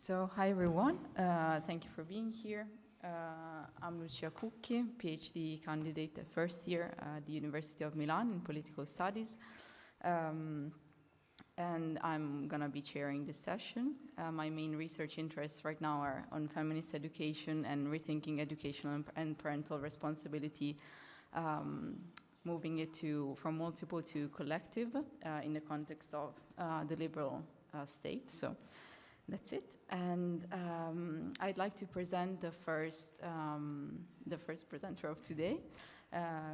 So, hi everyone, thank you for being here. I'm Lucia Cucchi, PhD candidate at first year at the University of Milan in political studies. And I'm gonna be chairing this session. My main research interests right now are on feminist education and rethinking educational and parental responsibility, moving it from multiple to collective in the context of the liberal state. So that's it. And I'd like to present the first presenter of today,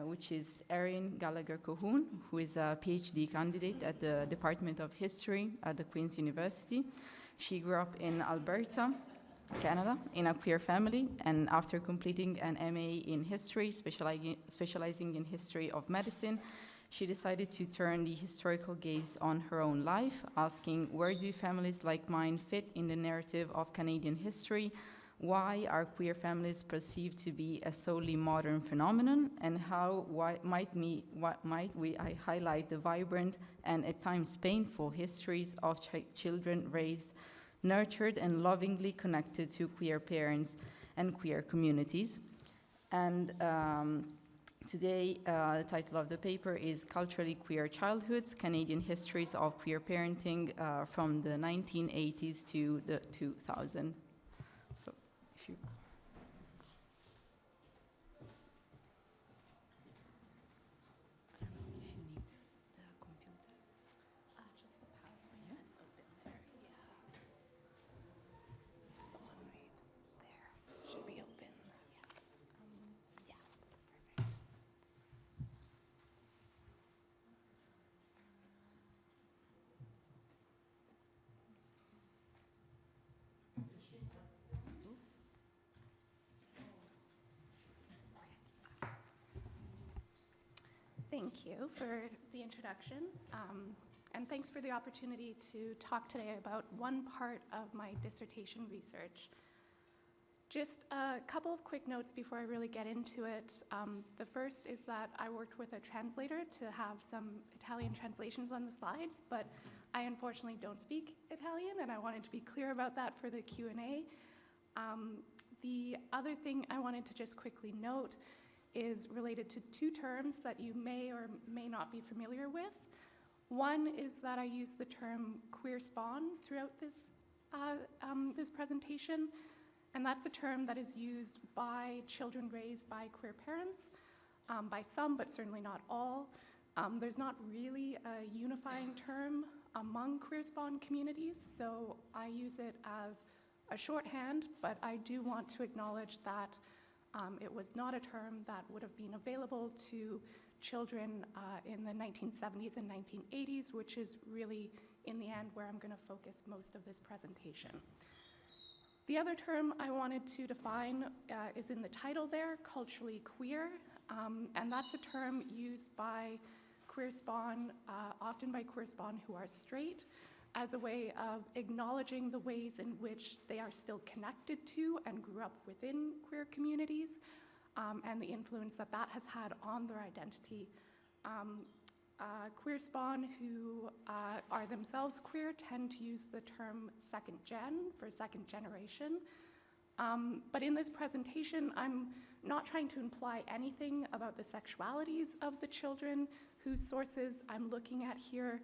which is Erin Gallagher-Cohoon, who is a PhD candidate at the Department of History at the Queen's University. She grew up in Alberta, Canada, in a queer family, and after completing an MA in history, specializing in history of medicine, she decided to turn the historical gaze on her own life, asking, where do families like mine fit in the narrative of Canadian history? Why are queer families perceived to be a solely modern phenomenon? And how might we highlight the vibrant and at times painful histories of children raised, nurtured, and lovingly connected to queer parents and queer communities? And today, the title of the paper is Culturally Queer Childhoods, Canadian Histories of Queer Parenting from the 1980s to the 2000s. So, if you... I don't know if you need the computer. Just the PowerPoint that's open there, yeah. This one right there should be open. Yes. Yeah, perfect. Thank you for the introduction, and thanks for the opportunity to talk today about one part of my dissertation research. Just a couple of quick notes before I really get into it. The first is that I worked with a translator to have some Italian translations on the slides, but I unfortunately don't speak Italian, and I wanted to be clear about that for the Q&A. The other thing I wanted to just quickly note is related to two terms that you may or may not be familiar with. One is that I use the term queer spawn throughout this, this presentation, and that's a term that is used by children raised by queer parents, by some, but certainly not all. There's not really a unifying term among queer spawn communities, so I use it as a shorthand, but I do want to acknowledge that it was not a term that would have been available to children in the 1970s and 1980s, which is really, in the end, where I'm going to focus most of this presentation. The other term I wanted to define is in the title there, culturally queer, and that's a term used by queer spawn, often by queer spawn who are straight, as a way of acknowledging the ways in which they are still connected to and grew up within queer communities, and the influence that that has had on their identity. Queer spawn who are themselves queer tend to use the term second gen for second generation. But in this presentation, I'm not trying to imply anything about the sexualities of the children whose sources I'm looking at here.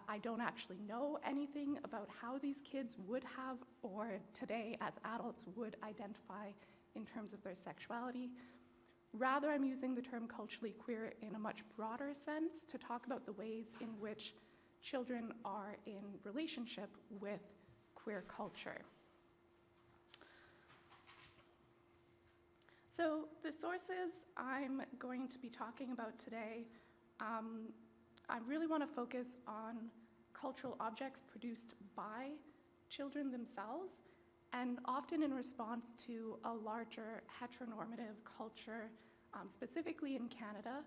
I don't actually know anything about how these kids would have, or today as adults would identify in terms of their sexuality. Rather, I'm using the term culturally queer in a much broader sense to talk about the ways in which children are in relationship with queer culture. So the sources I'm going to be talking about today, I really want to focus on cultural objects produced by children themselves, and often in response to a larger heteronormative culture, specifically in Canada,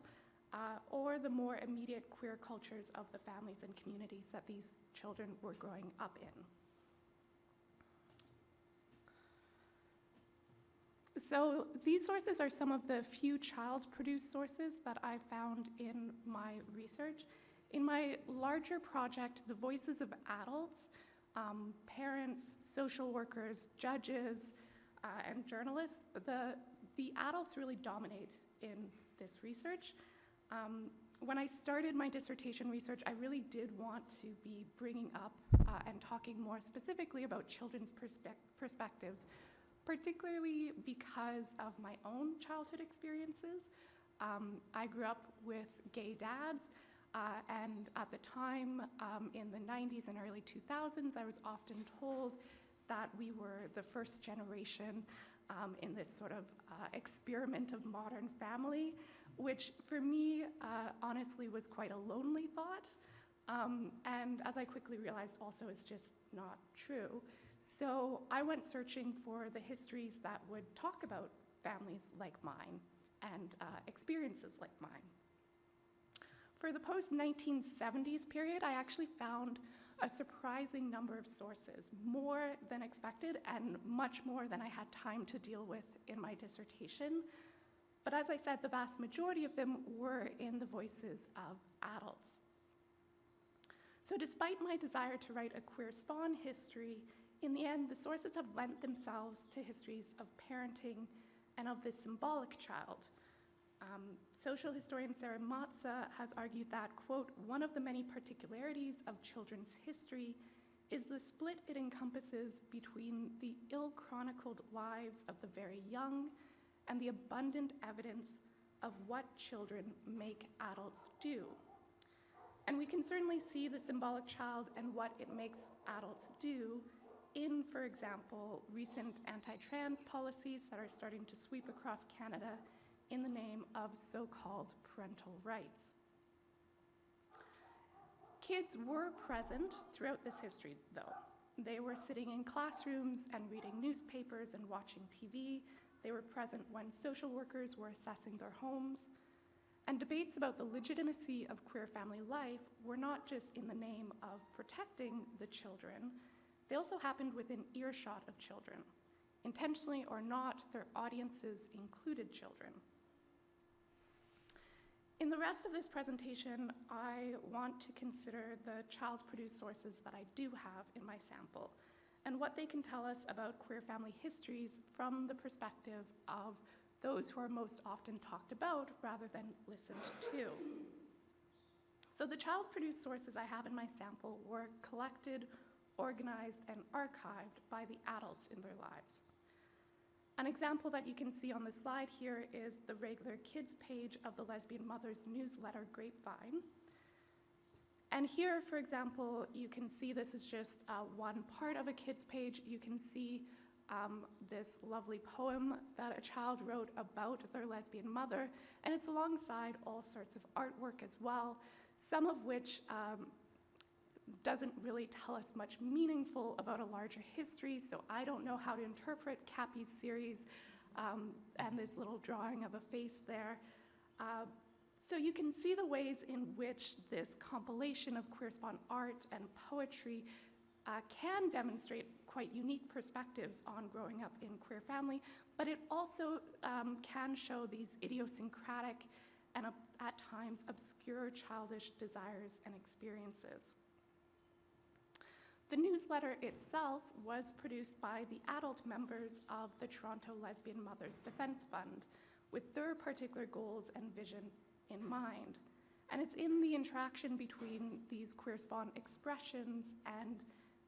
or the more immediate queer cultures of the families and communities that these children were growing up in. So these sources are some of the few child-produced sources that I found in my research. In my larger project, The Voices of Adults, parents, social workers, judges, and journalists, the adults really dominate in this research. When I started my dissertation research, I really did want to be bringing up and talking more specifically about children's perspectives, particularly because of my own childhood experiences. I grew up with gay dads, and at the time, in the 90s and early 2000s, I was often told that we were the first generation in this sort of experiment of modern family, which for me, honestly, was quite a lonely thought. And as I quickly realized, also is just not true. So I went searching for the histories that would talk about families like mine and experiences like mine. For the post-1970s period, I actually found a surprising number of sources, more than expected and much more than I had time to deal with in my dissertation. But as I said, the vast majority of them were in the voices of adults. So despite my desire to write a queer spawn history, in the end, the sources have lent themselves to histories of parenting and of the symbolic child. Social historian Sarah Matza has argued that, quote, one of the many particularities of children's history is the split it encompasses between the ill-chronicled lives of the very young and the abundant evidence of what children make adults do. And we can certainly see the symbolic child and what it makes adults do in, for example, recent anti-trans policies that are starting to sweep across Canada in the name of so-called parental rights. Kids were present throughout this history, though. They were sitting in classrooms and reading newspapers and watching TV. They were present when social workers were assessing their homes. And debates about the legitimacy of queer family life were not just in the name of protecting the children, they also happened within earshot of children. Intentionally or not, their audiences included children. In the rest of this presentation, I want to consider the child-produced sources that I do have in my sample and what they can tell us about queer family histories from the perspective of those who are most often talked about rather than listened to. So the child-produced sources I have in my sample were collected, organized, and archived by the adults in their lives. An example that you can see on the slide here is the regular kids page of the Lesbian Mothers newsletter Grapevine. And here, for example, you can see this is just one part of a kids page. You can see this lovely poem that a child wrote about their lesbian mother, and it's alongside all sorts of artwork as well, some of which doesn't really tell us much meaningful about a larger history, so I don't know how to interpret Cappy's series and this little drawing of a face there. So you can see the ways in which this compilation of queer spawn art and poetry can demonstrate quite unique perspectives on growing up in queer family, but it also can show these idiosyncratic and at times obscure childish desires and experiences. The newsletter itself was produced by the adult members of the Toronto Lesbian Mothers Defence Fund with their particular goals and vision in mind. And it's in the interaction between these queer spawn expressions and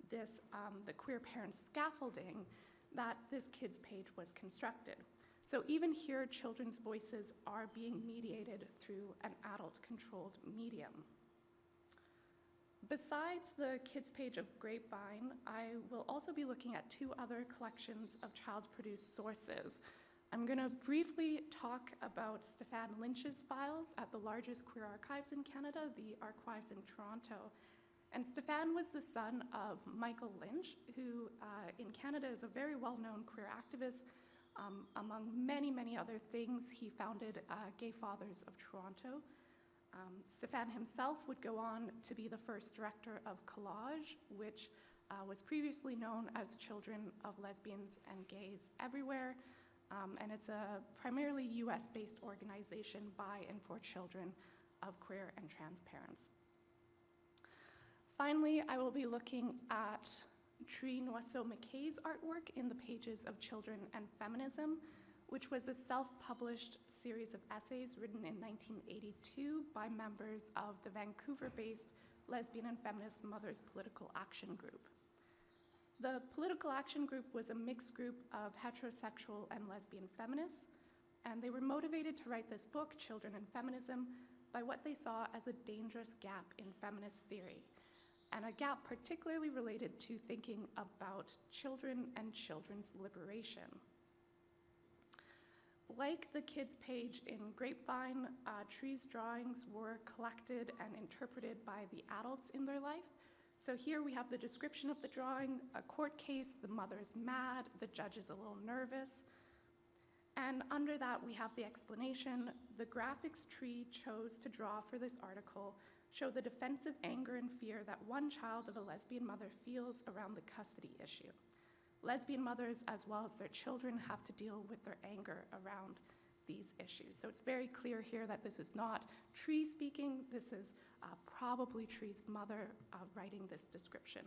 this, the queer parent scaffolding that this kids page was constructed. So even here, children's voices are being mediated through an adult-controlled medium. Besides the kids page of Grapevine, I will also be looking at two other collections of child-produced sources. I'm going to briefly talk about Stefan Lynch's files at the largest queer archives in Canada, the Archives in Toronto. And Stefan was the son of Michael Lynch, who in Canada is a very well-known queer activist. Among many, many other things, he founded Gay Fathers of Toronto. Stefan himself would go on to be the first director of Collage, which was previously known as Children of Lesbians and Gays Everywhere, and it's a primarily US-based organization by and for children of queer and trans parents. Finally, I will be looking at Tree Noisseau-McKay's artwork in the pages of Children and Feminism, which was a self-published series of essays written in 1982 by members of the Vancouver-based Lesbian and Feminist Mothers Political Action Group. The Political Action Group was a mixed group of heterosexual and lesbian feminists, and they were motivated to write this book, Children and Feminism, by what they saw as a dangerous gap in feminist theory, and a gap particularly related to thinking about children and children's liberation. Like the kids' page in Grapevine, Tree's drawings were collected and interpreted by the adults in their life. So here we have the description of the drawing, a court case, the mother's mad, the judge is a little nervous. And under that, we have the explanation. The graphics Tree chose to draw for this article show the defensive anger and fear that one child of a lesbian mother feels around the custody issue. Lesbian mothers, as well as their children, have to deal with their anger around these issues. So it's very clear here that this is not Tree speaking, this is probably Tree's mother writing this description.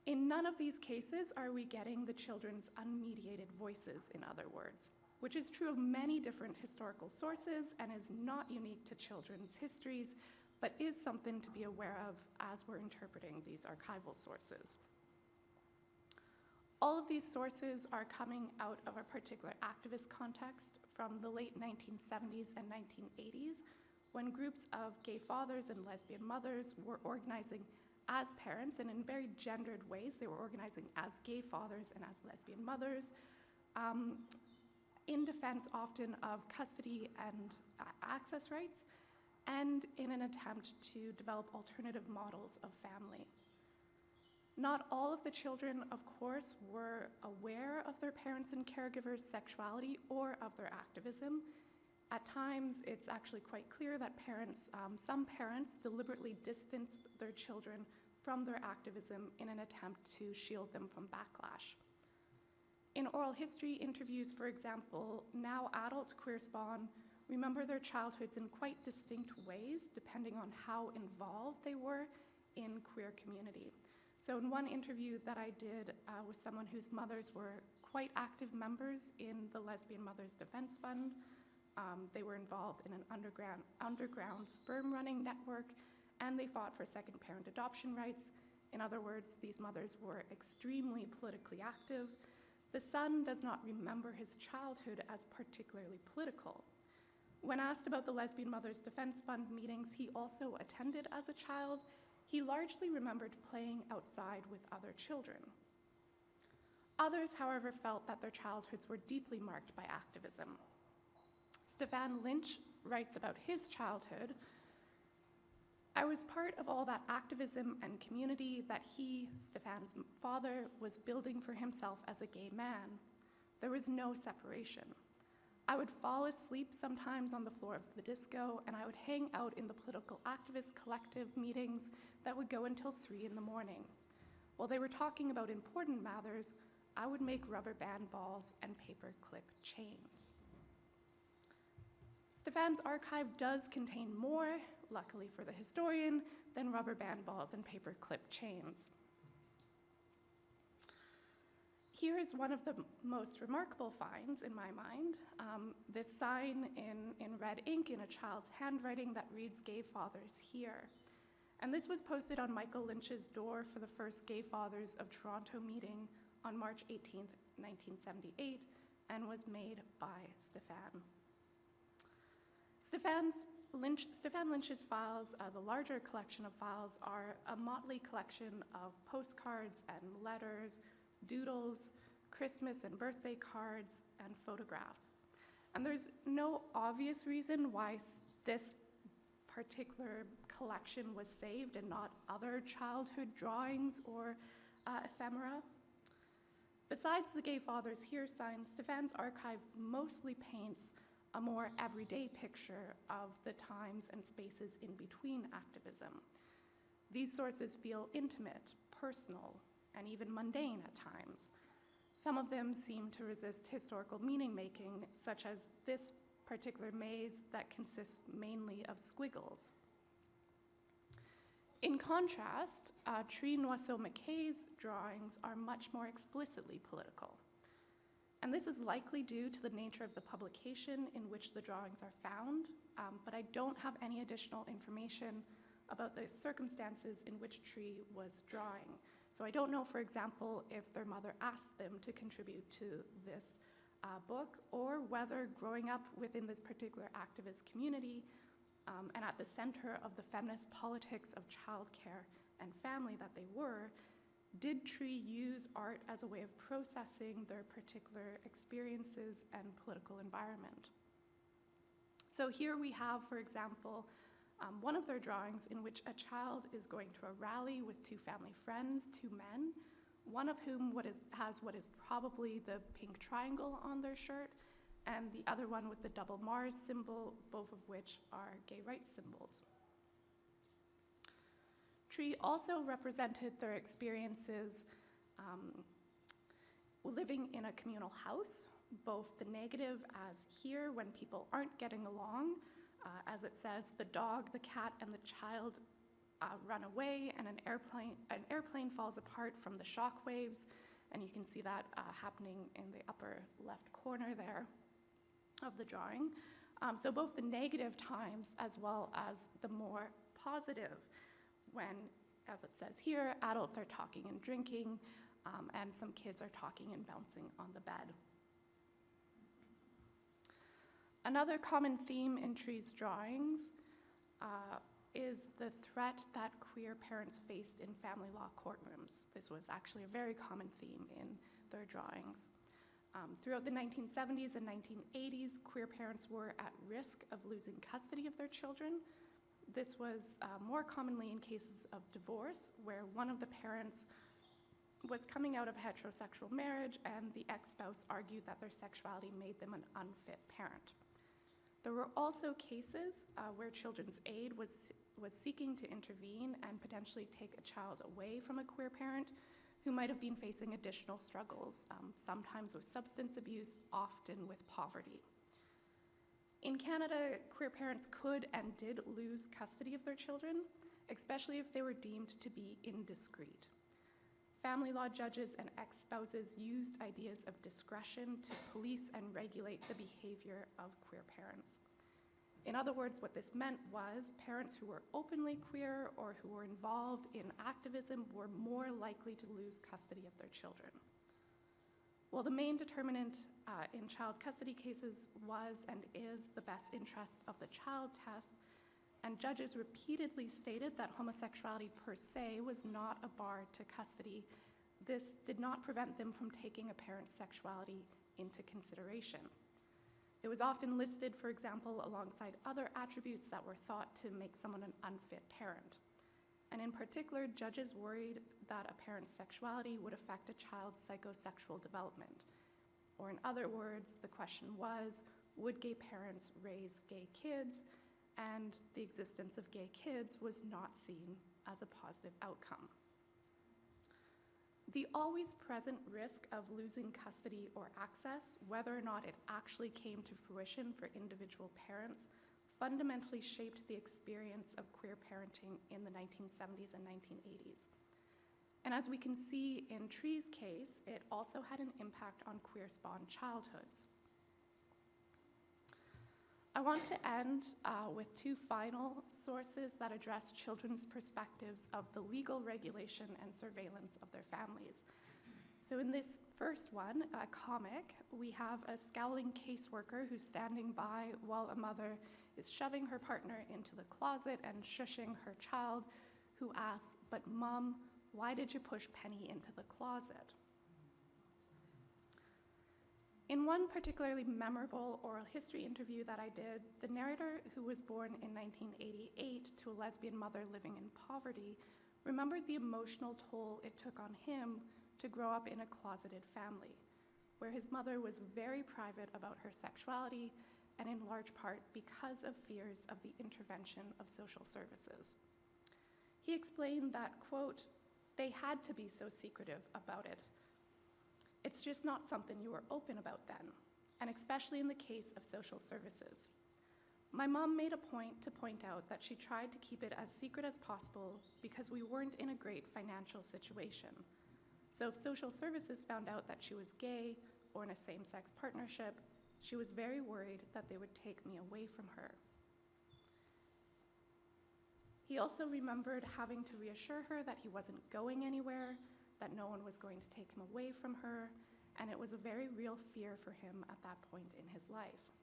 In none of these cases are we getting the children's unmediated voices, in other words, which is true of many different historical sources and is not unique to children's histories, but is something to be aware of as we're interpreting these archival sources. All of these sources are coming out of a particular activist context from the late 1970s and 1980s, when groups of gay fathers and lesbian mothers were organizing as parents, and in very gendered ways. They were organizing as gay fathers and as lesbian mothers, in defense often of custody and access rights, and in an attempt to develop alternative models of family. Not all of the children, of course, were aware of their parents' and caregivers' sexuality or of their activism. At times, it's actually quite clear that some parents deliberately distanced their children from their activism in an attempt to shield them from backlash. In oral history interviews, for example, now adult queer spawn remember their childhoods in quite distinct ways, depending on how involved they were in queer community. So in one interview that I did with someone whose mothers were quite active members in the Lesbian Mothers Defense Fund, they were involved in an underground sperm running network, and they fought for second parent adoption rights. In other words, these mothers were extremely politically active. The son does not remember his childhood as particularly political. When asked about the Lesbian Mothers Defense Fund meetings he also attended as a child, he largely remembered playing outside with other children. Others, however, felt that their childhoods were deeply marked by activism. Stefan Lynch writes about his childhood. I was part of all that activism and community that he, Stefan's father, was building for himself as a gay man. There was no separation. I would fall asleep sometimes on the floor of the disco, and I would hang out in the political activist collective meetings that would go until 3 in the morning. While they were talking about important matters, I would make rubber band balls and paper clip chains. Stefan's archive does contain more, luckily for the historian, than rubber band balls and paper clip chains. Here is one of the most remarkable finds in my mind, this sign in red ink in a child's handwriting that reads "Gay Fathers Here." And this was posted on Michael Lynch's door for the first Gay Fathers of Toronto meeting on March 18th, 1978, and was made by Stefan. Stefan Lynch's files, the larger collection of files, are a motley collection of postcards and letters, doodles, Christmas and birthday cards, and photographs. And there's no obvious reason why this particular collection was saved and not other childhood drawings or ephemera. Besides the Gay Fathers Here sign, Stefan's archive mostly paints a more everyday picture of the times and spaces in between activism. These sources feel intimate, personal, and even mundane at times. Some of them seem to resist historical meaning-making, such as this particular maze that consists mainly of squiggles. In contrast, Tree Noisseau-McKay's drawings are much more explicitly political. And this is likely due to the nature of the publication in which the drawings are found, but I don't have any additional information about the circumstances in which Tree was drawing. So I don't know, for example, if their mother asked them to contribute to this book, or whether growing up within this particular activist community and at the center of the feminist politics of childcare and family that they were, did Tree use art as a way of processing their particular experiences and political environment? So here we have, for example, one of their drawings in which a child is going to a rally with two family friends, two men, one of whom has what is probably the pink triangle on their shirt, and the other one with the double Mars symbol, both of which are gay rights symbols. Tree also represented their experiences living in a communal house, both the negative, as here when people aren't getting along, as it says, the dog, the cat, and the child run away, and an airplane falls apart from the shock waves, and you can see that happening in the upper left corner there of the drawing. So both the negative times as well as the more positive, when, as it says here, adults are talking and drinking, and some kids are talking and bouncing on the bed. Another common theme in Tree's drawings is the threat that queer parents faced in family law courtrooms. This was actually a very common theme in their drawings. Throughout the 1970s and 1980s, queer parents were at risk of losing custody of their children. This was more commonly in cases of divorce, where one of the parents was coming out of heterosexual marriage and the ex-spouse argued that their sexuality made them an unfit parent. There were also cases where Children's Aid was seeking to intervene and potentially take a child away from a queer parent who might have been facing additional struggles, sometimes with substance abuse, often with poverty. In Canada, queer parents could and did lose custody of their children, especially if they were deemed to be indiscreet. Family law judges and ex-spouses used ideas of discretion to police and regulate the behavior of queer parents. In other words, what this meant was parents who were openly queer or who were involved in activism were more likely to lose custody of their children. Well, the main determinant in child custody cases was and is the best interests of the child test, and judges repeatedly stated that homosexuality per se was not a bar to custody. This did not prevent them from taking a parent's sexuality into consideration. It was often listed, for example, alongside other attributes that were thought to make someone an unfit parent. And in particular, judges worried that a parent's sexuality would affect a child's psychosexual development. Or in other words, the question was, would gay parents raise gay kids? And the existence of gay kids was not seen as a positive outcome. The always present risk of losing custody or access, whether or not it actually came to fruition for individual parents, fundamentally shaped the experience of queer parenting in the 1970s and 1980s. And as we can see in Tree's case, it also had an impact on queer-spawned childhoods. I want to end with two final sources that address children's perspectives of the legal regulation and surveillance of their families. So in this first one, a comic, we have a scowling caseworker who's standing by while a mother is shoving her partner into the closet and shushing her child, who asks, "But Mom, why did you push Penny into the closet?" In one particularly memorable oral history interview that I did, the narrator, who was born in 1988 to a lesbian mother living in poverty, remembered the emotional toll it took on him to grow up in a closeted family, where his mother was very private about her sexuality, and in large part because of fears of the intervention of social services. He explained that, quote, "They had to be so secretive about it. It's just not something you were open about then, and especially in the case of social services. My mom made a point to point out that she tried to keep it as secret as possible because we weren't in a great financial situation. So if social services found out that she was gay or in a same-sex partnership, she was very worried that they would take me away from her. He also remembered having to reassure her that he wasn't going anywhere, that no one was going to take him away from her, and it was a very real fear for him at that point in his life.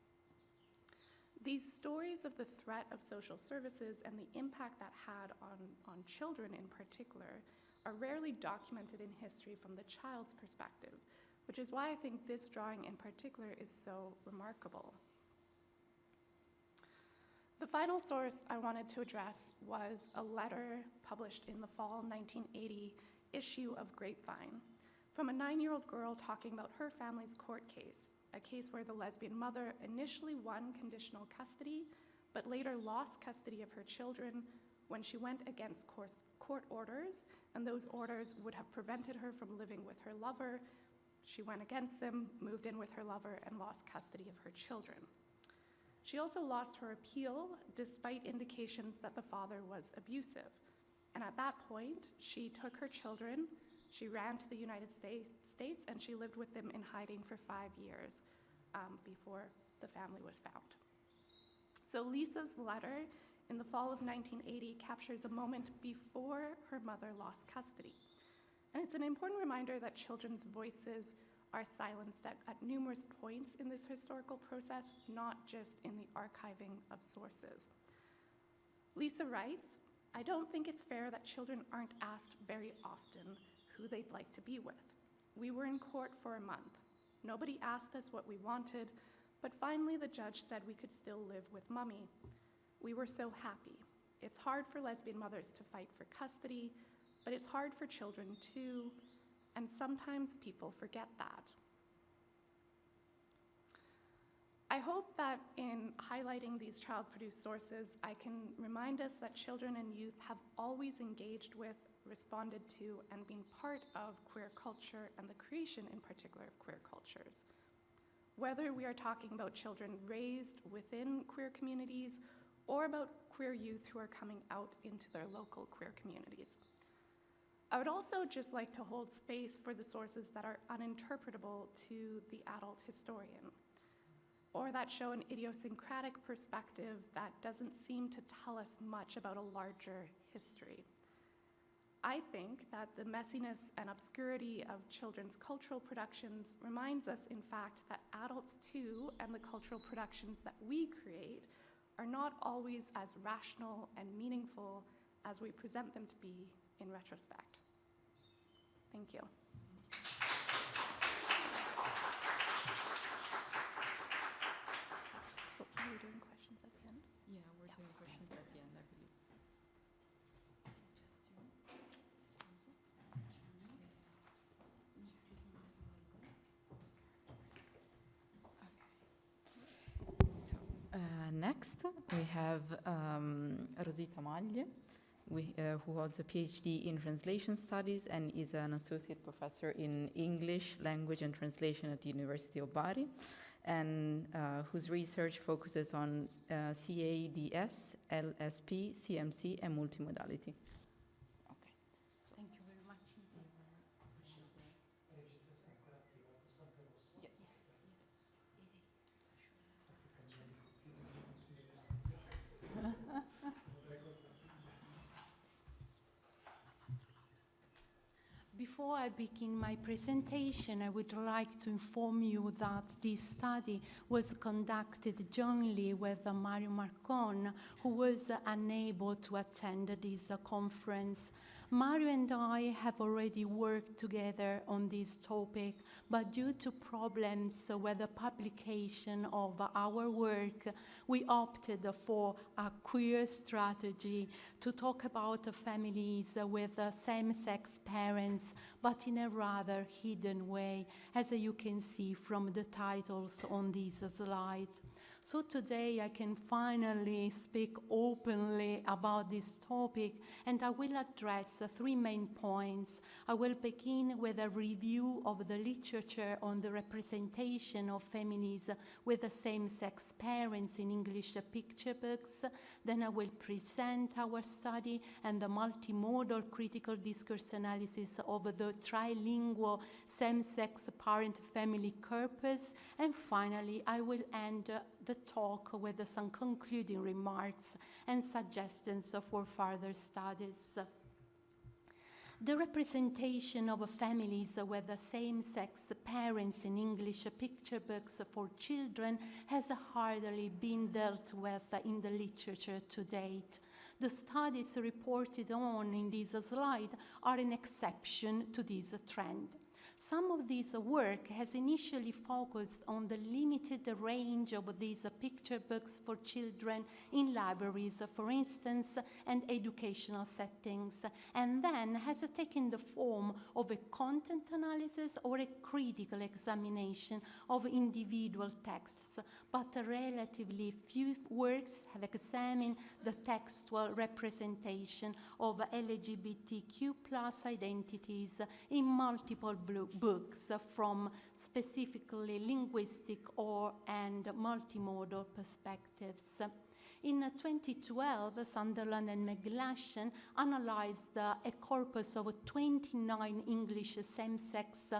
These stories of the threat of social services and the impact that had on children in particular are rarely documented in history from the child's perspective, which is why I think this drawing in particular is so remarkable. The final source I wanted to address was a letter published in the fall 1980 issue of Grapevine from a 9-year-old girl talking about her family's court case, a case where the lesbian mother initially won conditional custody, but later lost custody of her children when she went against court orders, and those orders would have prevented her from living with her lover. She went against them, moved in with her lover, and lost custody of her children. She also lost her appeal despite indications that the father was abusive. And at that point, she took her children, she ran to the United States, and she lived with them in hiding for 5 years before the family was found. So Lisa's letter in the fall of 1980 captures a moment before her mother lost custody. And it's an important reminder that children's voices are silenced at numerous points in this historical process, not just in the archiving of sources. Lisa writes, "I don't think it's fair that children aren't asked very often who they'd like to be with. We were in court for a month. Nobody asked us what we wanted, but finally the judge said we could still live with Mummy. We were so happy. It's hard for lesbian mothers to fight for custody, but it's hard for children too, and sometimes people forget that." I hope that in highlighting these child-produced sources, I can remind us that children and youth have always engaged with, responded to, and been part of queer culture and the creation in particular of queer cultures. Whether we are talking about children raised within queer communities or about queer youth who are coming out into their local queer communities. I would also just like to hold space for the sources that are uninterpretable to the adult historian, or that show an idiosyncratic perspective that doesn't seem to tell us much about a larger history. I think that the messiness and obscurity of children's cultural productions reminds us, in fact, that adults too, and the cultural productions that we create, are not always as rational and meaningful as we present them to be in retrospect. Thank you. Are we doing questions at the end? Yeah, we're doing questions at the end, I believe. So, next we have Rosita Maglie, who holds a PhD in translation studies and is an associate professor in English, language and translation at the University of Bari, and whose research focuses on CADS, LSP, CMC, and multimodality. Okay. So thank you very much. Before I begin my presentation, I would like to inform you that this study was conducted jointly with Mario Marcon, who was unable to attend this conference. Mario and I have already worked together on this topic, but due to problems with the publication of our work, we opted for a queer strategy to talk about families with same-sex parents, but in a rather hidden way, as you can see from the titles on this slide. So today I can finally speak openly about this topic, and I will address 3 main points. I will begin with a review of the literature on the representation of families with the same-sex parents in English picture books. Then I will present our study and the multimodal critical discourse analysis of the trilingual same-sex parent-family corpus. And finally, I will end the talk with some concluding remarks and suggestions for further studies. The representation of families with the same-sex parents in English picture books for children has hardly been dealt with in the literature to date. The studies reported on in this slide are an exception to this trend. Some of this work has initially focused on the limited range of these picture books for children in libraries, for instance, and educational settings, and then has taken the form of a content analysis or a critical examination of individual texts, but relatively few works have examined the textual representation of LGBTQ+ identities in multiple books from specifically linguistic and multimodal perspectives. In 2012, Sunderland and McGlashan analyzed a corpus of 29 English same-sex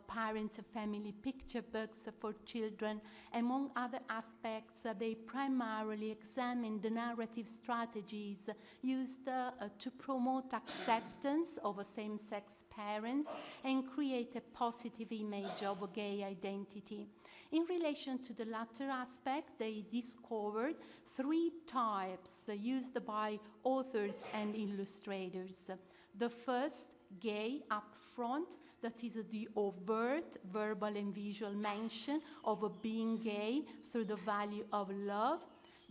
parent-family picture books for children. Among other aspects, they primarily examined the narrative strategies used to promote acceptance of same-sex parents and create a positive image of gay identity. In relation to the latter aspect, they discovered 3 types used by authors and illustrators. The first, gay upfront, that is the overt verbal and visual mention of being gay through the value of love.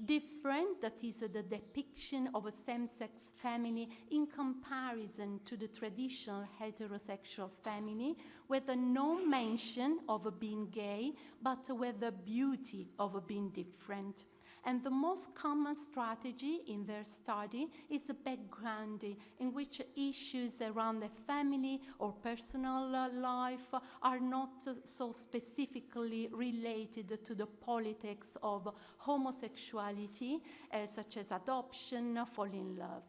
Different, that is the depiction of a same-sex family in comparison to the traditional heterosexual family, with no mention of being gay, but with the beauty of being different. And the most common strategy in their study is the background in which issues around the family or personal life are not so specifically related to the politics of homosexuality, such as adoption, fall in love.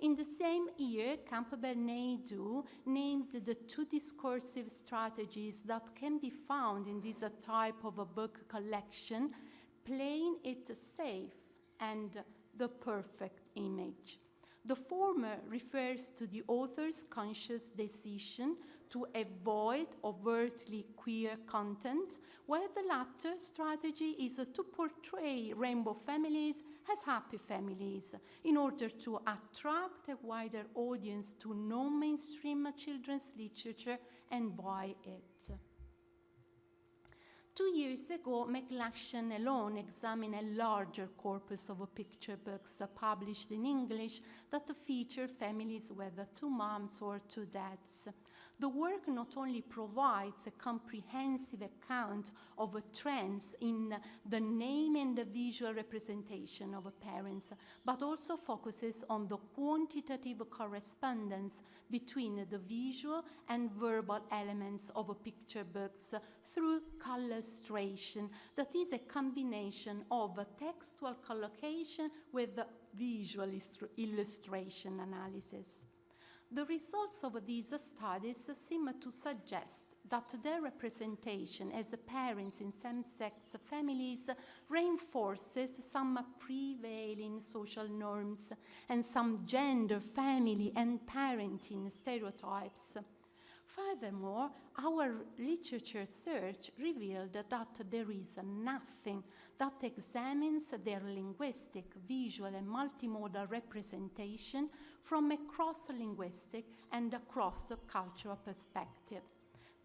In the same year, Campbell-Naidoo named the 2 discursive strategies that can be found in this type of a book collection: playing it safe and the perfect image. The former refers to the author's conscious decision to avoid overtly queer content, while the latter strategy is to portray rainbow families as happy families in order to attract a wider audience to non-mainstream children's literature and buy it. 2 years ago, McGlashan alone examined a larger corpus of picture books published in English that feature families with 2 moms or 2 dads. The work not only provides a comprehensive account of trends in the name and the visual representation of parents, but also focuses on the quantitative correspondence between the visual and verbal elements of picture books through collustration, that is a combination of textual collocation with visual illustration analysis. The results of these studies seem to suggest that their representation as parents in same-sex families reinforces some prevailing social norms and some gender, family, and parenting stereotypes. Furthermore, our literature search revealed that there is nothing that examines their linguistic, visual, and multimodal representation from a cross-linguistic and a cross-cultural perspective.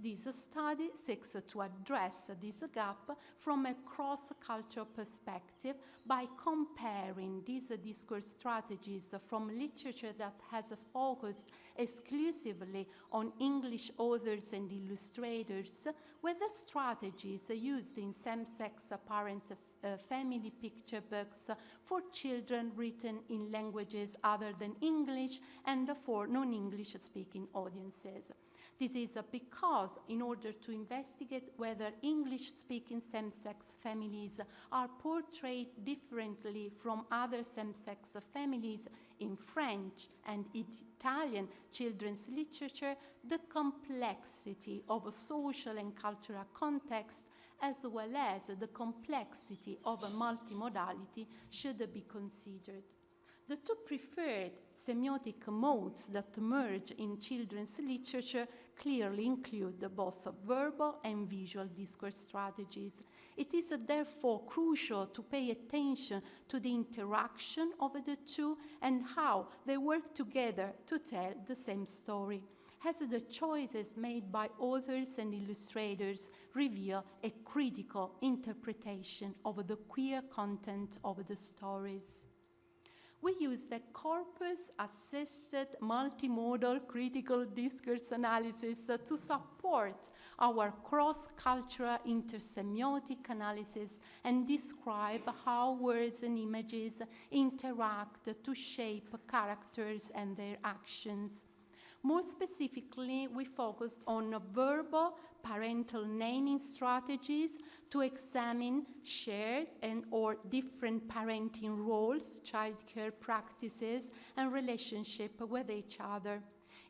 This study seeks to address this gap from a cross-cultural perspective by comparing these discourse strategies from literature that has focused exclusively on English authors and illustrators with the strategies used in same-sex family picture books for children written in languages other than English and for non-English speaking audiences. This is because in order to investigate whether English-speaking same-sex families are portrayed differently from other same-sex families in French and Italian children's literature, the complexity of a social and cultural context, as well as the complexity of a multimodality, should be considered. The two preferred semiotic modes that emerge in children's literature clearly include both verbal and visual discourse strategies. It is therefore crucial to pay attention to the interaction of the two and how they work together to tell the same story, as the choices made by authors and illustrators reveal a critical interpretation of the queer content of the stories. We use the corpus-assisted multimodal critical discourse analysis to support our cross-cultural intersemiotic analysis and describe how words and images interact to shape characters and their actions. More specifically, we focused on verbal parental naming strategies to examine shared and or different parenting roles, childcare practices, and relationship with each other.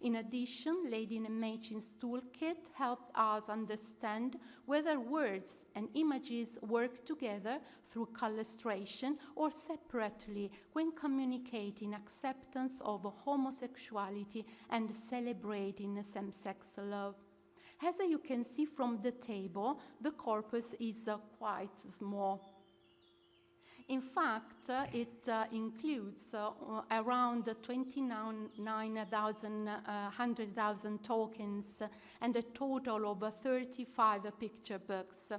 In addition, Lady Machin's toolkit helped us understand whether words and images work together through collustration or separately when communicating acceptance of homosexuality and celebrating same-sex love. As you can see from the table, the corpus is quite small. In fact, it includes around 29,100,000 tokens and a total of 35 picture books.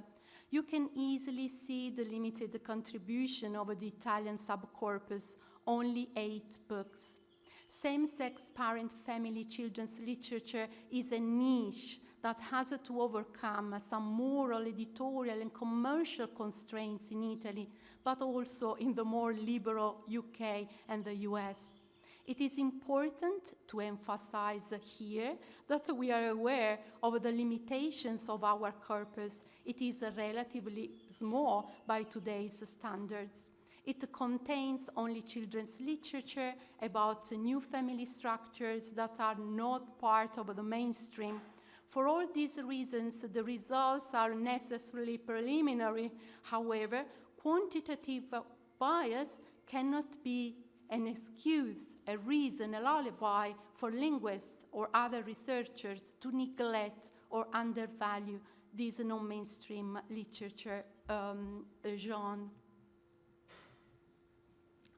You can easily see the limited contribution of the Italian subcorpus, only 8 books. Same-sex parent-family children's literature is a niche that has to overcome some moral, editorial, and commercial constraints in Italy, but also in the more liberal UK and the US. It is important to emphasize here that we are aware of the limitations of our corpus. It is relatively small by today's standards. It contains only children's literature about new family structures that are not part of the mainstream. For all these reasons, the results are necessarily preliminary. However, quantitative bias cannot be an excuse, a reason, a lullaby for linguists or other researchers to neglect or undervalue this non-mainstream literature genre.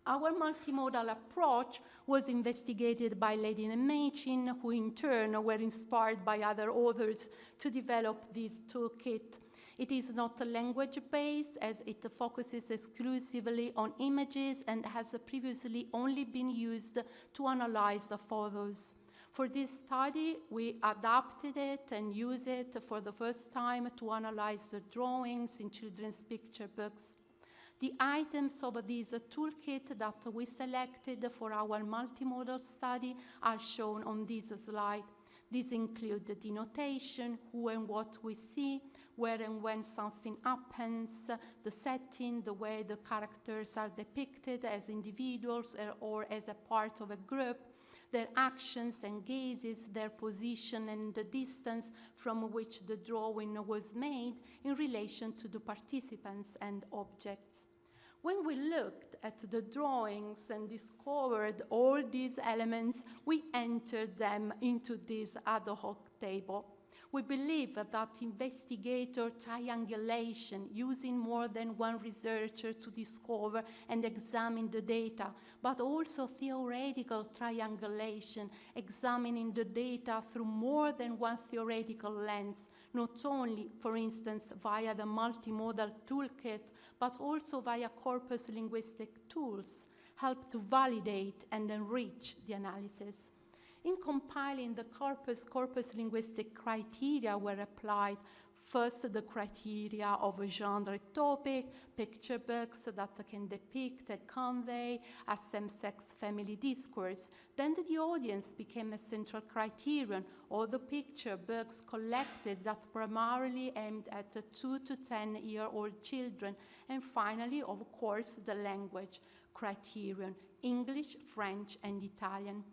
Our multimodal approach was investigated by Lady Machin, who in turn were inspired by other authors to develop this toolkit. It is not language-based, as it focuses exclusively on images and has previously only been used to analyze the photos. For this study, we adapted it and used it for the first time to analyze the drawings in children's picture books. The items of this toolkit that we selected for our multimodal study are shown on this slide. These include the denotation, who and what we see, where and when something happens, the setting, the way the characters are depicted as individuals or as a part of a group, their actions and gazes, their position and the distance from which the drawing was made in relation to the participants and objects. When we looked at the drawings and discovered all these elements, we entered them into this ad hoc table. We believe that investigator triangulation, using more than one researcher to discover and examine the data, but also theoretical triangulation, examining the data through more than one theoretical lens, not only, for instance, via the multimodal toolkit, but also via corpus linguistic tools, help to validate and enrich the analysis. In compiling the corpus linguistic criteria were applied. First, the criteria of a genre topic, picture books that can depict and convey a same-sex family discourse. Then the audience became a central criterion, all the picture books collected that primarily aimed at 2 to 10-year-old children. And finally, of course, the language criterion, English, French, and Italian.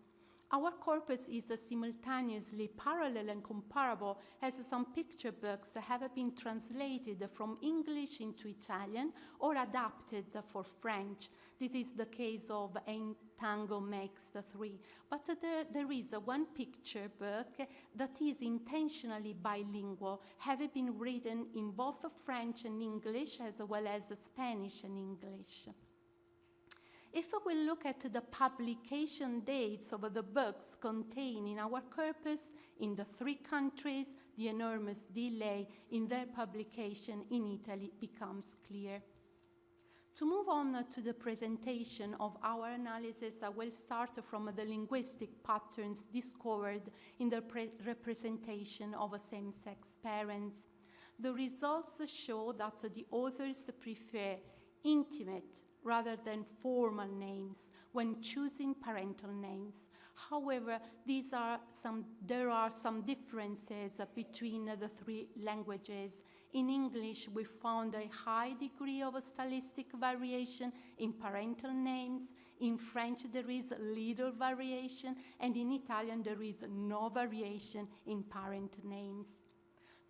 Our corpus is simultaneously parallel and comparable, as some picture books have been translated from English into Italian or adapted for French. This is the case of Un Tango Makes Three. But there is one picture book that is intentionally bilingual, having been written in both French and English, as well as Spanish and English. If we look at the publication dates of the books contained in our corpus in the 3 countries, the enormous delay in their publication in Italy becomes clear. To move on to the presentation of our analysis, I will start from the linguistic patterns discovered in the representation of same-sex parents. The results show that the authors prefer intimate rather than formal names when choosing parental names. However, there are some differences between the 3 languages. In English, we found a high degree of stylistic variation in parental names. In French, there is little variation, and in Italian, there is no variation in parent names.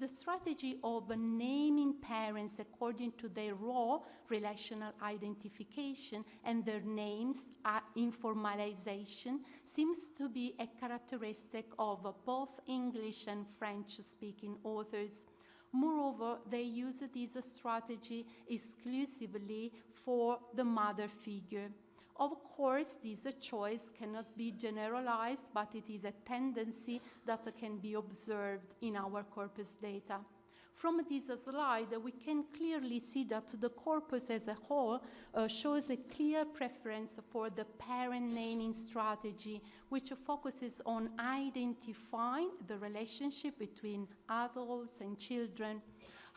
The strategy of naming parents according to their raw relational identification and their names informalization seems to be a characteristic of both English and French-speaking authors. Moreover, they use this strategy exclusively for the mother figure. Of course, this choice cannot be generalized, but it is a tendency that can be observed in our corpus data. From this slide, we can clearly see that the corpus as a whole shows a clear preference for the parent naming strategy, which focuses on identifying the relationship between adults and children.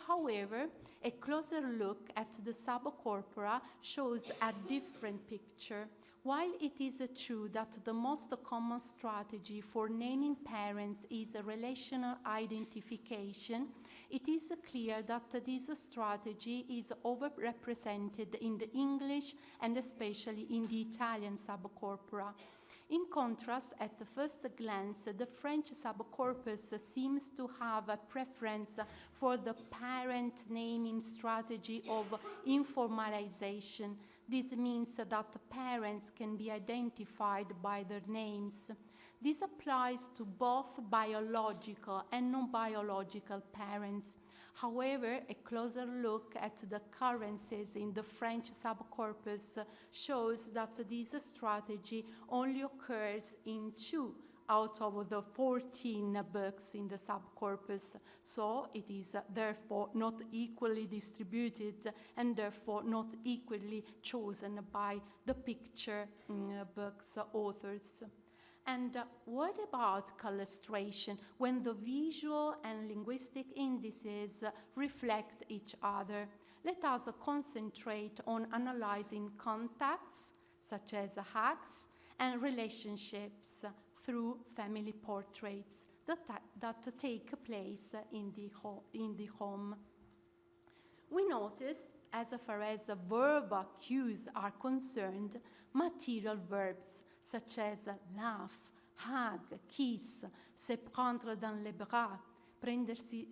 However, a closer look at the subcorpora shows a different picture. While it is true that the most common strategy for naming parents is a relational identification, it is clear that this strategy is overrepresented in the English and especially in the Italian subcorpora. In contrast, at the first glance, the French subcorpus seems to have a preference for the parent naming strategy of informalization. This means that parents can be identified by their names. This applies to both biological and non-biological parents. However, a closer look at the occurrences in the French subcorpus shows that this strategy only occurs in 2 out of the 14 books in the subcorpus, so it is therefore not equally distributed and therefore not equally chosen by the picture books authors. And what about collustration when the visual and linguistic indices reflect each other? Let us concentrate on analyzing contexts, such as hugs, and relationships through family portraits that take place in the home. We notice, as far as verbal cues are concerned, material verbs such as laugh, hug, kiss, se prendre dans les bras, prendersi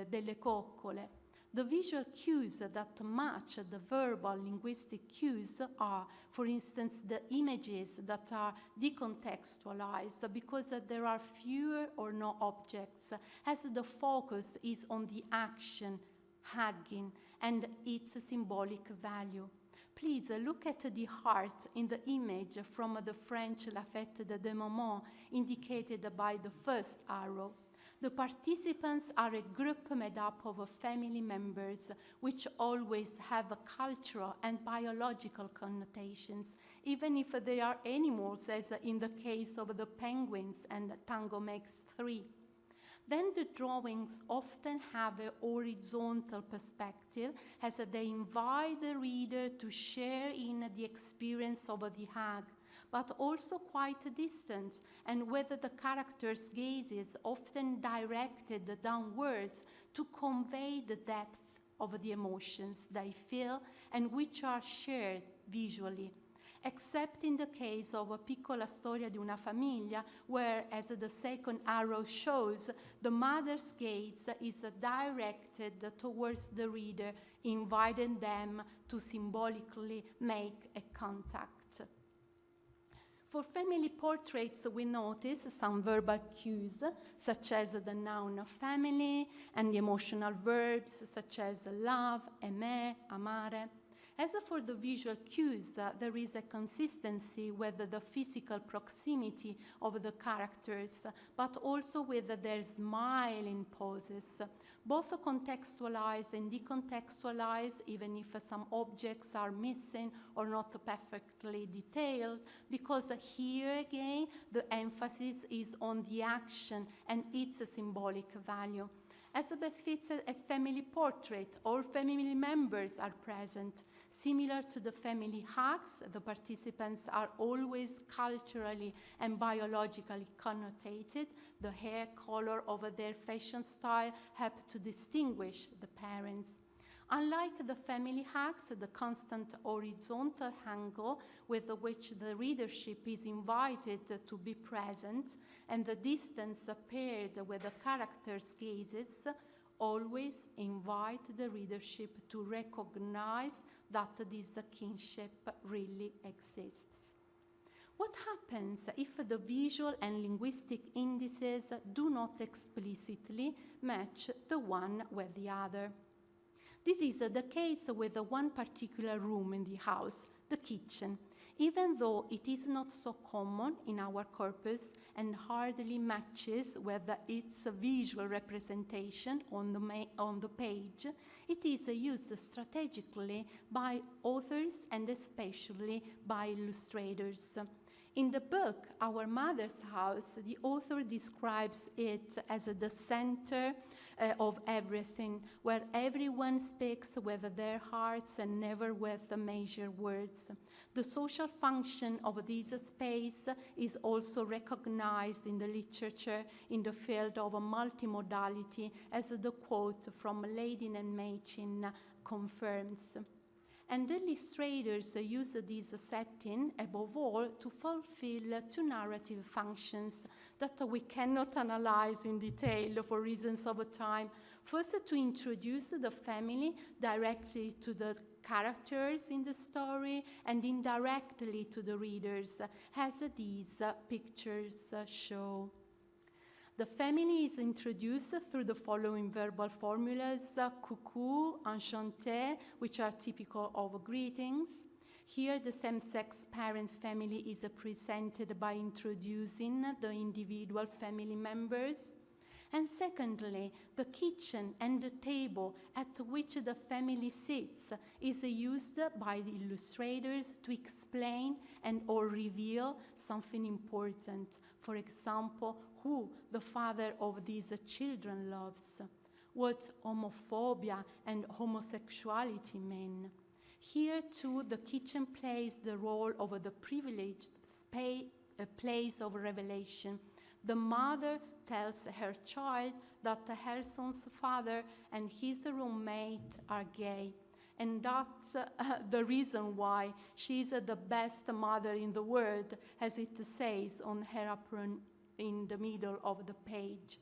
delle coccole. The visual cues that match the verbal linguistic cues are, for instance, the images that are decontextualized because there are fewer or no objects, as the focus is on the action, hugging, and its symbolic value. Please look at the heart in the image from the French La Fête de Moment, indicated by the first arrow. The participants are a group made up of family members, which always have cultural and biological connotations, even if they are animals, as in the case of the penguins and Tango Makes Three. Then the drawings often have a horizontal perspective, as they invite the reader to share in the experience of the hag, but also quite distant, and with the characters' gazes often directed downwards to convey the depth of the emotions they feel and which are shared visually. Except in the case of A Piccola Storia di una Famiglia, where, as the second arrow shows, the mother's gaze is directed towards the reader, inviting them to symbolically make a contact. For family portraits, we notice some verbal cues, such as the noun family, and the emotional verbs, such as love, aimer, amare. As for the visual cues, there is a consistency with the physical proximity of the characters, but also with their smiling poses. Both contextualized and decontextualized, even if some objects are missing or not perfectly detailed, because here again the emphasis is on the action and its symbolic value. As befits a family portrait, all family members are present. Similar to the family hugs, the participants are always culturally and biologically connotated. The hair color of their fashion style help to distinguish the parents. Unlike the family hugs, the constant horizontal angle with which the readership is invited to be present and the distance paired with the characters' gazes always invite the readership to recognize that this kinship really exists. What happens if the visual and linguistic indices do not explicitly match the one with the other? This is the case with one particular room in the house, the kitchen, even though it is not so common in our corpus and hardly matches with its visual representation on the page. It is used strategically by authors and especially by illustrators. In the book, Our Mother's House, the author describes it as the center of everything, where everyone speaks with their hearts and never with measured words. The social function of this space is also recognized in the literature in the field of multimodality, as the quote from Ladin and Machin confirms. And illustrators use this setting, above all, to fulfill two narrative functions that we cannot analyze in detail for reasons of time. First, to introduce the family directly to the characters in the story and indirectly to the readers, as these pictures show. The family is introduced through the following verbal formulas: coucou, enchanté, which are typical of greetings. Here, the same-sex parent family is presented by introducing the individual family members. And secondly, the kitchen and the table at which the family sits is used by the illustrators to explain and or reveal something important. For example, who the father of these children loves, what homophobia and homosexuality mean. Here too, the kitchen plays the role of the privileged place of revelation. The mother tells her child that her son's father and his roommate are gay, and that's the reason why she is the best mother in the world, as it says on her apron in the middle of the page.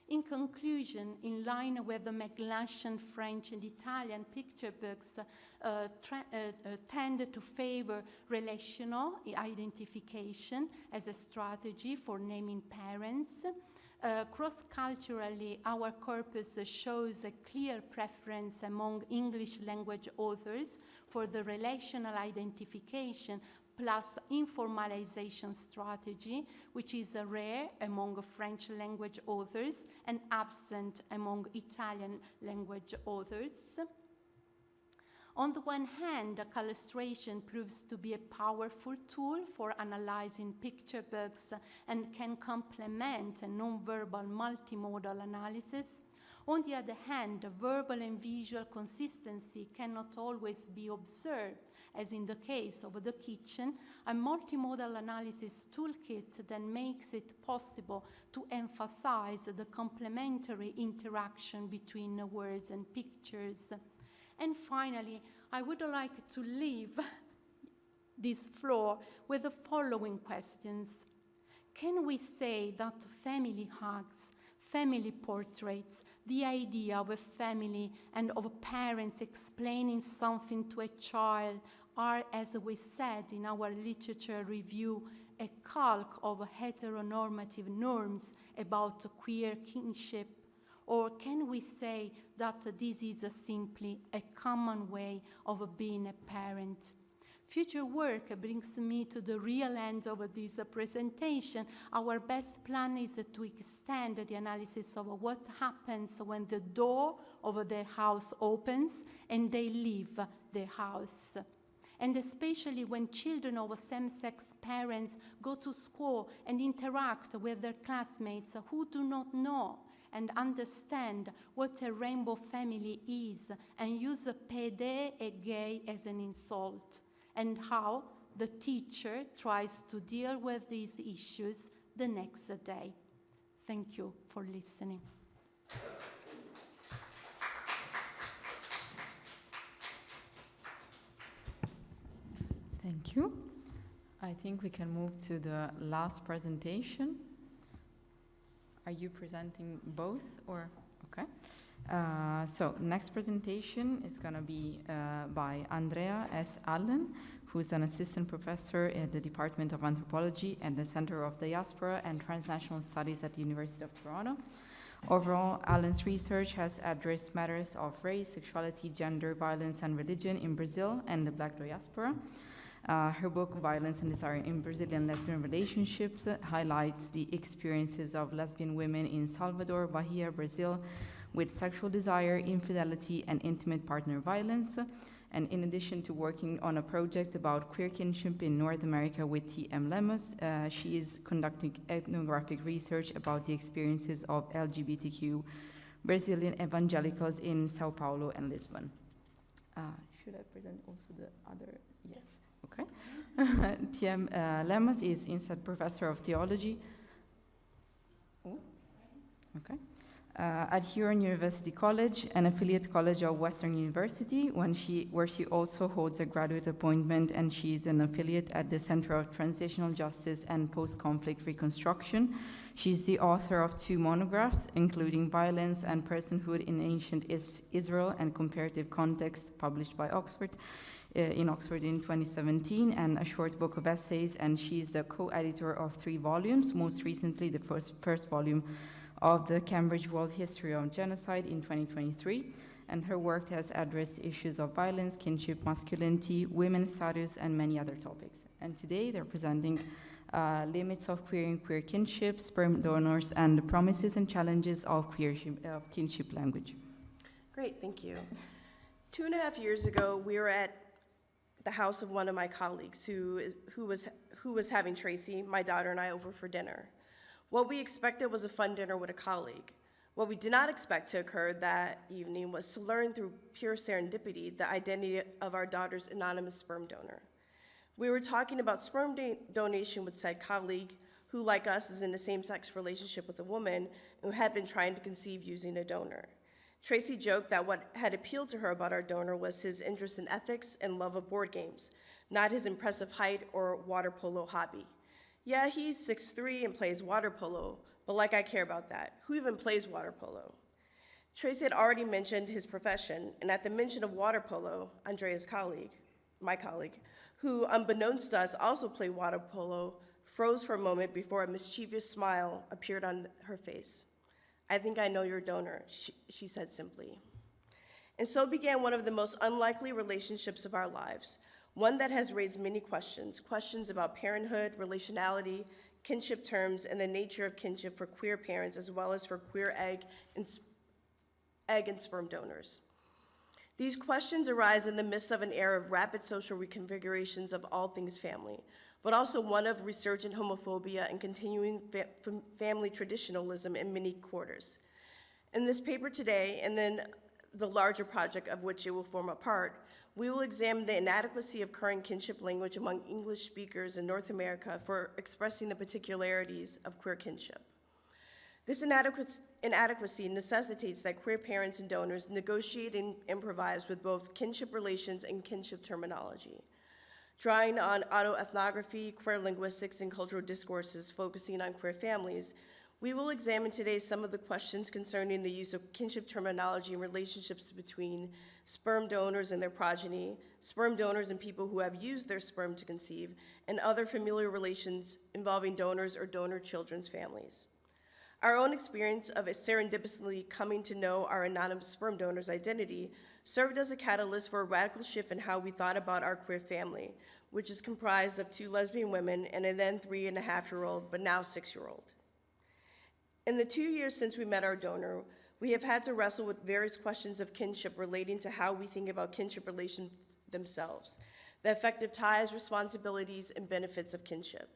In conclusion, in line with the Maclachlan French and Italian picture books tend to favor relational identification as a strategy for naming parents. Cross-culturally, our corpus shows a clear preference among English language authors for the relational identification, plus informalization strategy, which is rare among French language authors and absent among Italian language authors. On the one hand, illustration proves to be a powerful tool for analyzing picture books and can complement a non-verbal multimodal analysis. On the other hand, verbal and visual consistency cannot always be observed, as in the case of the kitchen, a multimodal analysis toolkit that makes it possible to emphasize the complementary interaction between words and pictures. And finally, I would like to leave this floor with the following questions. Can we say that family hugs, family portraits, the idea of a family and of parents explaining something to a child are, as we said in our literature review, a calque of heteronormative norms about queer kinship? Or can we say that this is simply a common way of being a parent? Future work brings me to the real end of this presentation. Our best plan is to extend the analysis of what happens when the door of their house opens and they leave their house. And especially when children of same-sex parents go to school and interact with their classmates who do not know and understand what a rainbow family is and use PD and gay as an insult, and how the teacher tries to deal with these issues the next day. Thank you for listening. Thank you. I think we can move to the last presentation. Are you presenting both or? Okay. So next presentation is going to be by Andrea S. Allen, who's an assistant professor at the Department of Anthropology at the Center of Diaspora and Transnational Studies at the University of Toronto. Overall, Allen's research has addressed matters of race, sexuality, gender, violence, and religion in Brazil and the Black diaspora. Her book, Violence and Desire in Brazilian Lesbian Relationships, highlights the experiences of lesbian women in Salvador, Bahia, Brazil, with sexual desire, infidelity, and intimate partner violence. And in addition to working on a project about queer kinship in North America with T.M. Lemos, she is conducting ethnographic research about the experiences of LGBTQ Brazilian evangelicals in Sao Paulo and Lisbon. Should I present also the other? Yes. Okay. T.M. Lemos is instead professor of theology. Oh. Okay. At Huron University College, an affiliate college of Western University, where she also holds a graduate appointment, and she's an affiliate at the Center of Transitional Justice and Post-Conflict Reconstruction. She's the author of 2 monographs, including Violence and Personhood in Ancient Israel and Comparative Context, published by Oxford, in Oxford in 2017, and a short book of essays, and she's the co-editor of 3 volumes, most recently the first volume of the Cambridge World History of Genocide in 2023, and her work has addressed issues of violence, kinship, masculinity, women's status, and many other topics. And today they're presenting limits of queer and queer kinship, sperm donors, and the promises and challenges of kinship language. Great, thank you. 2.5 years ago, we were at the house of one of my colleagues who was having Tracy, my daughter, and I over for dinner. What we expected was a fun dinner with a colleague. What we did not expect to occur that evening was to learn through pure serendipity the identity of our daughter's anonymous sperm donor. We were talking about sperm donation with said colleague, who, like us, is in a same-sex relationship with a woman who had been trying to conceive using a donor. Tracy joked that what had appealed to her about our donor was his interest in ethics and love of board games, not his impressive height or water polo hobby. Yeah, he's 6'3" and plays water polo, but like I care about that. Who even plays water polo? Tracy had already mentioned his profession, and at the mention of water polo, Andrea's colleague, my colleague, who unbeknownst to us also played water polo, froze for a moment before a mischievous smile appeared on her face. I think I know your donor, she said simply. And so began one of the most unlikely relationships of our lives. one that has raised many questions about parenthood, relationality, kinship terms, and the nature of kinship for queer parents, as well as for queer egg and sperm donors. These questions arise in the midst of an era of rapid social reconfigurations of all things family, but also one of resurgent homophobia and continuing family traditionalism in many quarters. In this paper today, and then the larger project of which it will form a part, we will examine the inadequacy of current kinship language among English speakers in North America for expressing the particularities of queer kinship. This inadequacy necessitates that queer parents and donors negotiate and improvise with both kinship relations and kinship terminology. Drawing on autoethnography, queer linguistics, and cultural discourses focusing on queer families, we will examine today some of the questions concerning the use of kinship terminology and relationships between sperm donors and their progeny, sperm donors and people who have used their sperm to conceive, and other familial relations involving donors or donor children's families. Our own experience of serendipitously coming to know our anonymous sperm donor's identity served as a catalyst for a radical shift in how we thought about our queer family, which is comprised of 2 lesbian women and a then 3.5-year-old, but now 6-year-old. In the 2 years since we met our donor, we have had to wrestle with various questions of kinship relating to how we think about kinship relations themselves, the affective ties, responsibilities, and benefits of kinship.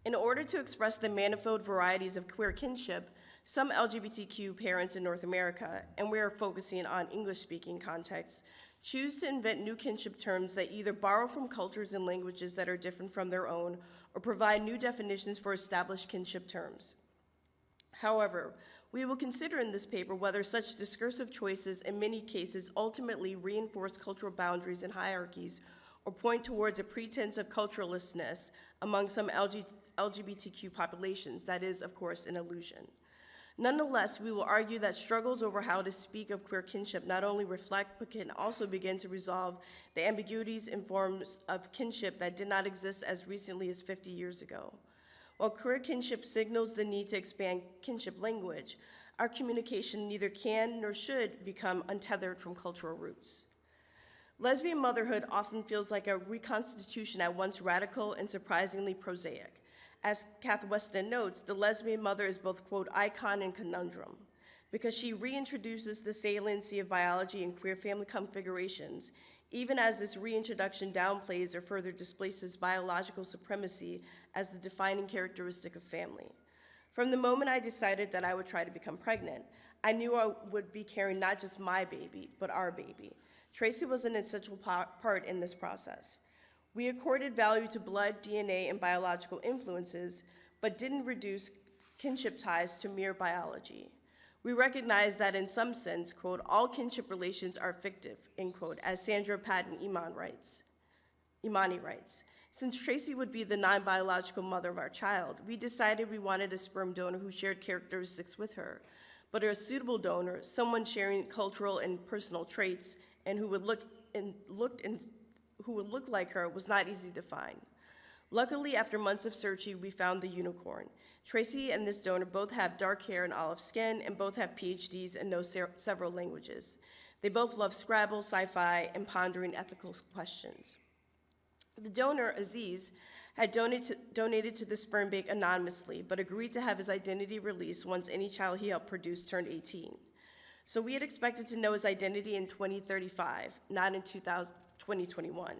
In order to express the manifold varieties of queer kinship, some LGBTQ parents in North America, and we are focusing on English-speaking contexts, choose to invent new kinship terms that either borrow from cultures and languages that are different from their own or provide new definitions for established kinship terms. However, we will consider in this paper whether such discursive choices in many cases ultimately reinforce cultural boundaries and hierarchies or point towards a pretense of culturalistness among some LGBTQ populations that is, of course, an illusion. Nonetheless, we will argue that struggles over how to speak of queer kinship not only reflect but can also begin to resolve the ambiguities and forms of kinship that did not exist as recently as 50 years ago. While queer kinship signals the need to expand kinship language, our communication neither can nor should become untethered from cultural roots. Lesbian motherhood often feels like a reconstitution at once radical and surprisingly prosaic. As Kath Weston notes, the lesbian mother is both, quote, icon and conundrum, because she reintroduces the saliency of biology and queer family configurations, even as this reintroduction downplays or further displaces biological supremacy as the defining characteristic of family. From the moment I decided that I would try to become pregnant, I knew I would be carrying not just my baby, but our baby. Tracy was an essential part in this process. We accorded value to blood, DNA, and biological influences, but didn't reduce kinship ties to mere biology. We recognize that in some sense, quote, all kinship relations are fictive, end quote, as Sandra Patton Imani writes. Since Tracy would be the non-biological mother of our child, we decided we wanted a sperm donor who shared characteristics with her, but a suitable donor, someone sharing cultural and personal traits, and who would look like her was not easy to find. Luckily, after months of searching, we found the unicorn. Tracy and this donor both have dark hair and olive skin, and both have PhDs and know several languages. They both love Scrabble, sci-fi, and pondering ethical questions. The donor, Aziz, had donated to the sperm bank anonymously, but agreed to have his identity released once any child he helped produce turned 18. So we had expected to know his identity in 2035, not in 2021.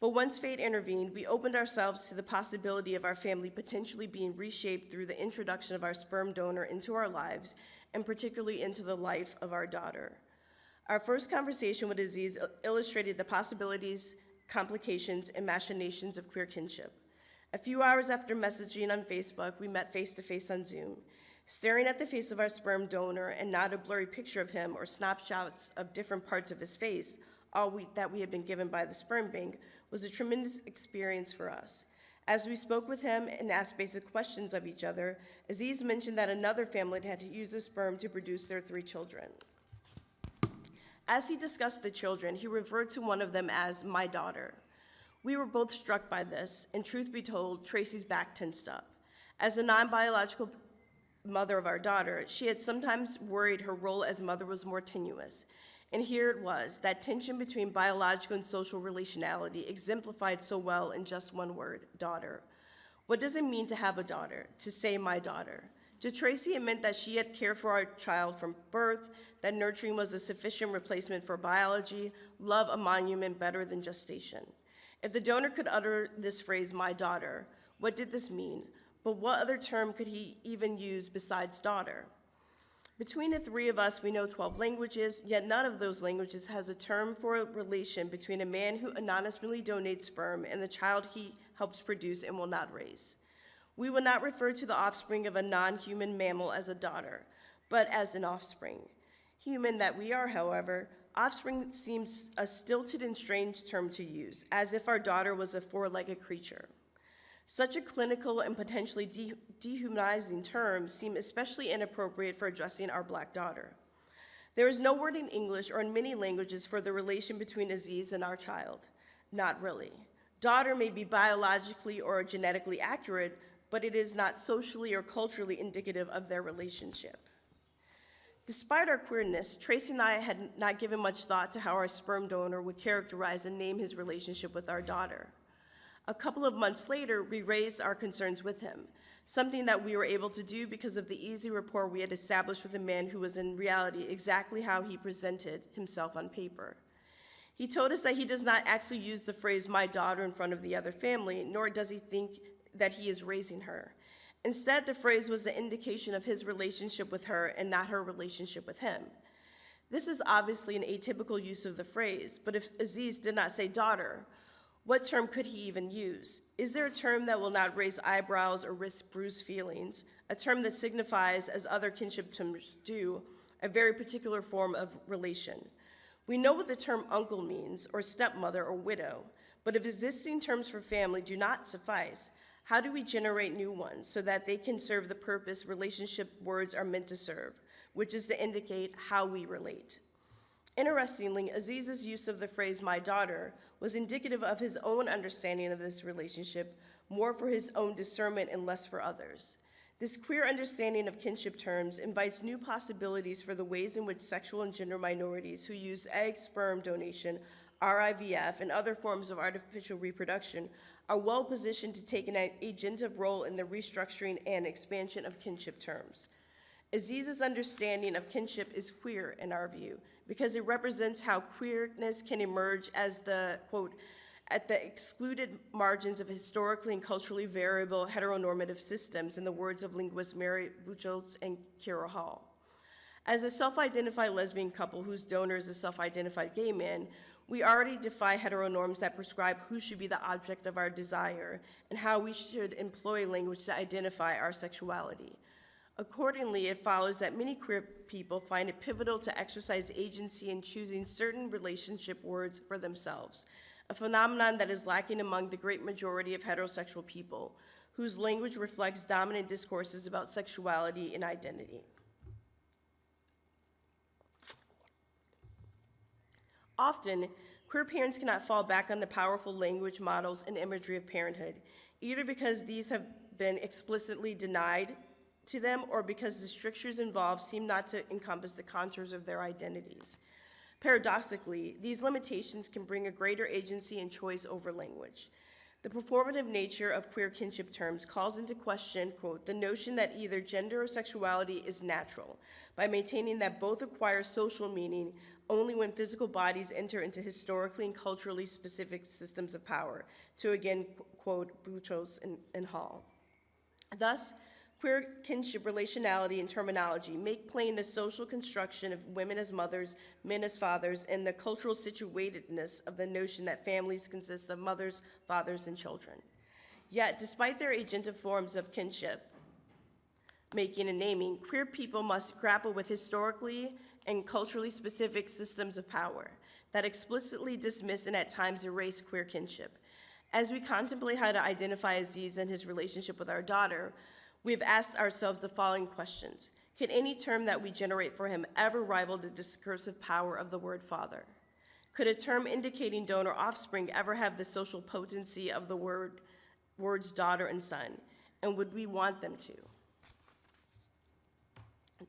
But once fate intervened, we opened ourselves to the possibility of our family potentially being reshaped through the introduction of our sperm donor into our lives, and particularly into the life of our daughter. Our first conversation with Aziz illustrated the possibilities, complications, and machinations of queer kinship. A few hours after messaging on Facebook, we met face-to-face on Zoom. Staring at the face of our sperm donor and not a blurry picture of him or snapshots of different parts of his face, that we had been given by the sperm bank, was a tremendous experience for us. As we spoke with him and asked basic questions of each other, Aziz mentioned that another family had to use the sperm to produce their 3 children. As he discussed the children, he referred to one of them as my daughter. We were both struck by this, and truth be told, Tracy's back tensed up. As a non-biological mother of our daughter, she had sometimes worried her role as mother was more tenuous. And here it was, that tension between biological and social relationality exemplified so well in just one word, daughter. What does it mean to have a daughter, to say my daughter? To Tracy, it meant that she had cared for our child from birth, that nurturing was a sufficient replacement for biology, love a monument better than gestation. If the donor could utter this phrase, my daughter, what did this mean? But what other term could he even use besides daughter? Between the three of us, we know 12 languages, yet none of those languages has a term for a relation between a man who anonymously donates sperm and the child he helps produce and will not raise. We will not refer to the offspring of a non-human mammal as a daughter, but as an offspring. Human that we are, however, offspring seems a stilted and strange term to use, as if our daughter was a four-legged creature. Such a clinical and potentially dehumanizing term seemed especially inappropriate for addressing our Black daughter. There is no word in English or in many languages for the relation between Aziz and our child. Not really. Daughter may be biologically or genetically accurate, but it is not socially or culturally indicative of their relationship. Despite our queerness, Tracy and I had not given much thought to how our sperm donor would characterize and name his relationship with our daughter. A couple of months later, we raised our concerns with him, something that we were able to do because of the easy rapport we had established with a man who was in reality exactly how he presented himself on paper. He told us that he does not actually use the phrase my daughter in front of the other family, nor does he think that he is raising her. Instead, the phrase was the indication of his relationship with her and not her relationship with him. This is obviously an atypical use of the phrase, but if Aziz did not say daughter, what term could he even use? Is there a term that will not raise eyebrows or risk bruised feelings, a term that signifies, as other kinship terms do, a very particular form of relation? We know what the term uncle means, or stepmother or widow, but if existing terms for family do not suffice, how do we generate new ones so that they can serve the purpose relationship words are meant to serve, which is to indicate how we relate? Interestingly, Aziz's use of the phrase my daughter was indicative of his own understanding of this relationship, more for his own discernment and less for others. This queer understanding of kinship terms invites new possibilities for the ways in which sexual and gender minorities who use egg sperm donation, RIVF, and other forms of artificial reproduction are well positioned to take an agentive role in the restructuring and expansion of kinship terms. Aziz's understanding of kinship is queer in our view, because it represents how queerness can emerge as the, quote, at the excluded margins of historically and culturally variable heteronormative systems, in the words of linguists Mary Buchholz and Kira Hall. As a self-identified lesbian couple whose donor is a self-identified gay man, we already defy heteronorms that prescribe who should be the object of our desire and how we should employ language to identify our sexuality. Accordingly, it follows that many queer people find it pivotal to exercise agency in choosing certain relationship words for themselves, a phenomenon that is lacking among the great majority of heterosexual people, whose language reflects dominant discourses about sexuality and identity. Often, queer parents cannot fall back on the powerful language models and imagery of parenthood, either because these have been explicitly denied to them or because the strictures involved seem not to encompass the contours of their identities. Paradoxically, these limitations can bring a greater agency and choice over language. The performative nature of queer kinship terms calls into question, quote, the notion that either gender or sexuality is natural, by maintaining that both acquire social meaning only when physical bodies enter into historically and culturally specific systems of power, to again quote Buchholz and Hall. Thus, queer kinship relationality and terminology make plain the social construction of women as mothers, men as fathers, and the cultural situatedness of the notion that families consist of mothers, fathers, and children. Yet, despite their agentive forms of kinship, making and naming, queer people must grapple with historically and culturally specific systems of power that explicitly dismiss and at times erase queer kinship. As we contemplate how to identify Aziz and his relationship with our daughter, we have asked ourselves the following questions. Could any term that we generate for him ever rival the discursive power of the word father? Could a term indicating donor offspring ever have the social potency of the words daughter and son? And would we want them to?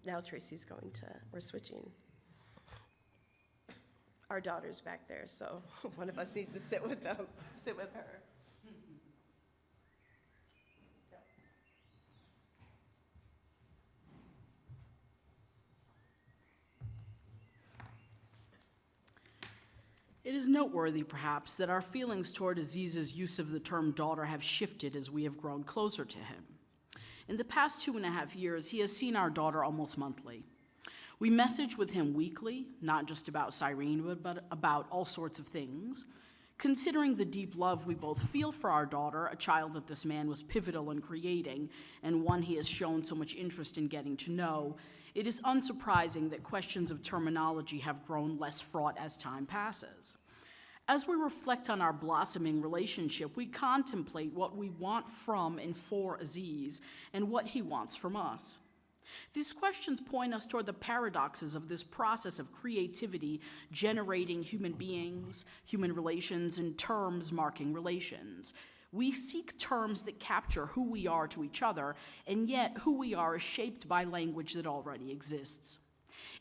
Now Tracy's we're switching. Our daughter's back there, so one of us needs to sit with her. It is noteworthy, perhaps, that our feelings toward Aziz's use of the term daughter have shifted as we have grown closer to him. In the past 2.5 years, he has seen our daughter almost monthly. We message with him weekly, not just about Cyrene, but about all sorts of things. Considering the deep love we both feel for our daughter, a child that this man was pivotal in creating, and one he has shown so much interest in getting to know, it is unsurprising that questions of terminology have grown less fraught as time passes. As we reflect on our blossoming relationship, we contemplate what we want from and for Aziz and what he wants from us. These questions point us toward the paradoxes of this process of creativity generating human beings, human relations, and terms marking relations. We seek terms that capture who we are to each other, and yet who we are is shaped by language that already exists.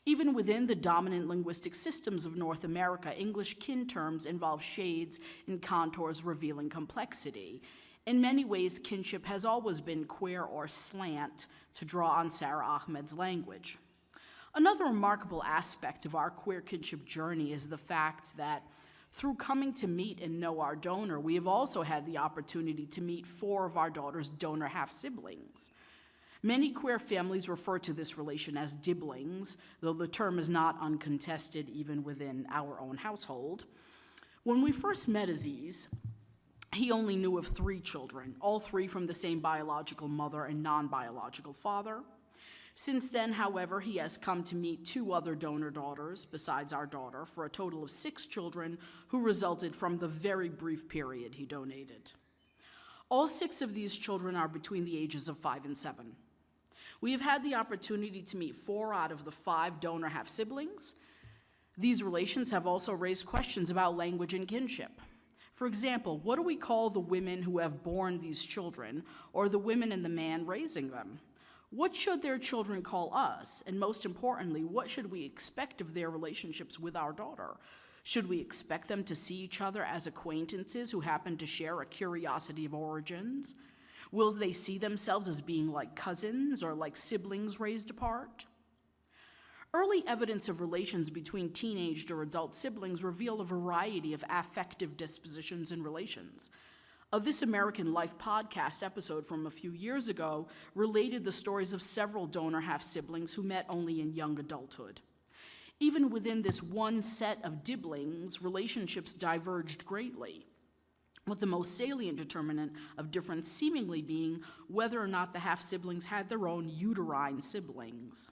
Even within the dominant linguistic systems of North America, English kin terms involve shades and contours revealing complexity. In many ways, kinship has always been queer or slant, to draw on Sarah Ahmed's language. Another remarkable aspect of our queer kinship journey is the fact that through coming to meet and know our donor, we have also had the opportunity to meet 4 of our daughter's donor half-siblings. Many queer families refer to this relation as dibblings, though the term is not uncontested even within our own household. When we first met Aziz, he only knew of 3 children, all 3 from the same biological mother and non-biological father. Since then, however, he has come to meet 2 other donor daughters, besides our daughter, for a total of 6 children who resulted from the very brief period he donated. All 6 of these children are between the ages of 5 and 7. We have had the opportunity to meet 4 out of the 5 donor half-siblings. These relations have also raised questions about language and kinship. For example, what do we call the women who have borne these children, or the women and the man raising them? What should their children call us? And most importantly, what should we expect of their relationships with our daughter? Should we expect them to see each other as acquaintances who happen to share a curiosity of origins? Will they see themselves as being like cousins or like siblings raised apart? Early evidence of relations between teenaged or adult siblings reveal a variety of affective dispositions and relations. A This American Life podcast episode from a few years ago related the stories of several donor half-siblings who met only in young adulthood. Even within this one set of dibblings, relationships diverged greatly, with the most salient determinant of difference seemingly being whether or not the half-siblings had their own uterine siblings.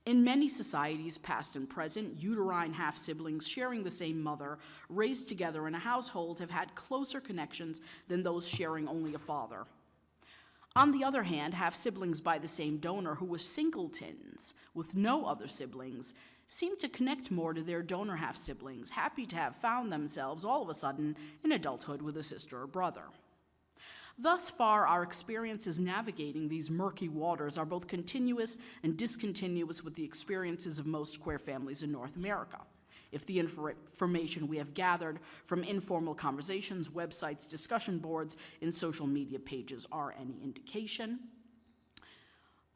In many societies, past and present, uterine half-siblings sharing the same mother, raised together in a household, have had closer connections than those sharing only a father. On the other hand, half-siblings by the same donor who were singletons with no other siblings seem to connect more to their donor half-siblings, happy to have found themselves all of a sudden in adulthood with a sister or brother. Thus far, our experiences navigating these murky waters are both continuous and discontinuous with the experiences of most queer families in North America. If the information we have gathered from informal conversations, websites, discussion boards, and social media pages are any indication.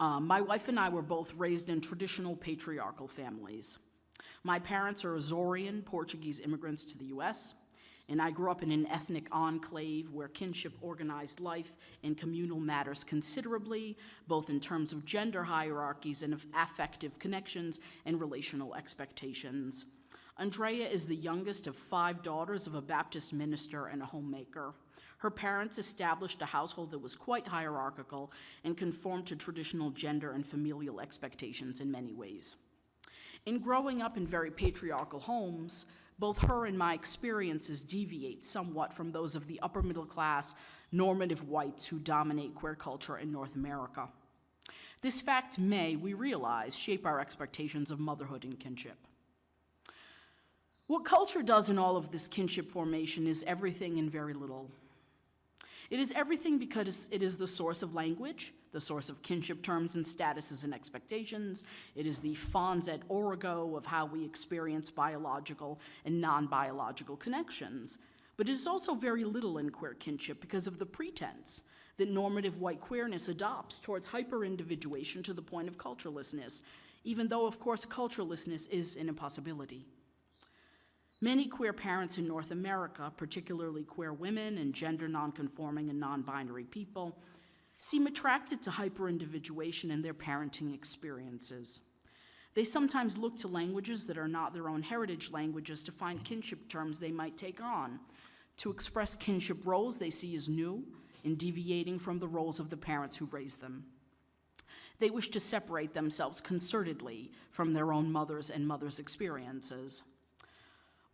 My wife and I were both raised in traditional patriarchal families. My parents are Azorean Portuguese immigrants to the US, and I grew up in an ethnic enclave where kinship organized life and communal matters considerably, both in terms of gender hierarchies and of affective connections and relational expectations. Andrea is the youngest of 5 daughters of a Baptist minister and a homemaker. Her parents established a household that was quite hierarchical and conformed to traditional gender and familial expectations in many ways. In growing up in very patriarchal homes, both her and my experiences deviate somewhat from those of the upper middle class, normative whites who dominate queer culture in North America. This fact may, we realize, shape our expectations of motherhood and kinship. What culture does in all of this kinship formation is everything and very little. It is everything because it is the source of language, the source of kinship terms and statuses and expectations. It is the fons et origo of how we experience biological and non-biological connections. But it is also very little in queer kinship because of the pretense that normative white queerness adopts towards hyper-individuation to the point of culturelessness, even though, of course, culturelessness is an impossibility. Many queer parents in North America, particularly queer women and gender nonconforming and non-binary people, seem attracted to hyper-individuation in their parenting experiences. They sometimes look to languages that are not their own heritage languages to find kinship terms they might take on, to express kinship roles they see as new and deviating from the roles of the parents who raised them. They wish to separate themselves concertedly from their own mothers and mothers' experiences.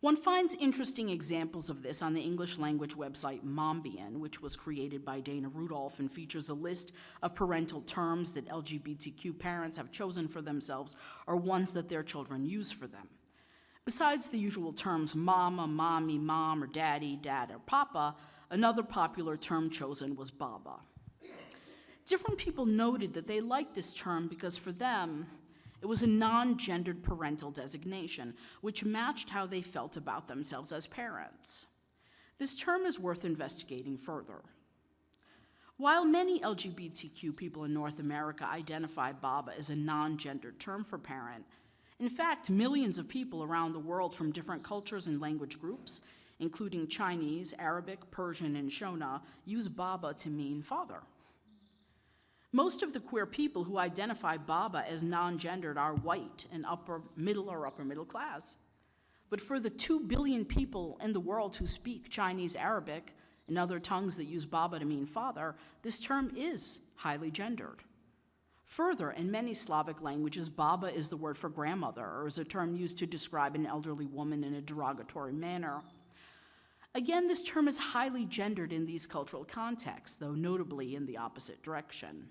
One finds interesting examples of this on the English language website Mombian, which was created by Dana Rudolph and features a list of parental terms that LGBTQ parents have chosen for themselves or ones that their children use for them. Besides the usual terms mama, mommy, mom, or daddy, dad, or papa, another popular term chosen was baba. Different people noted that they liked this term because for them, it was a non-gendered parental designation, which matched how they felt about themselves as parents. This term is worth investigating further. While many LGBTQ people in North America identify baba as a non-gendered term for parent, in fact, millions of people around the world from different cultures and language groups, including Chinese, Arabic, Persian, and Shona, use baba to mean father. Most of the queer people who identify baba as non-gendered are white and upper middle or upper middle class. But for the 2 billion people in the world who speak Chinese, Arabic, and other tongues that use baba to mean father, this term is highly gendered. Further, in many Slavic languages, baba is the word for grandmother, or is a term used to describe an elderly woman in a derogatory manner. Again, this term is highly gendered in these cultural contexts, though notably in the opposite direction.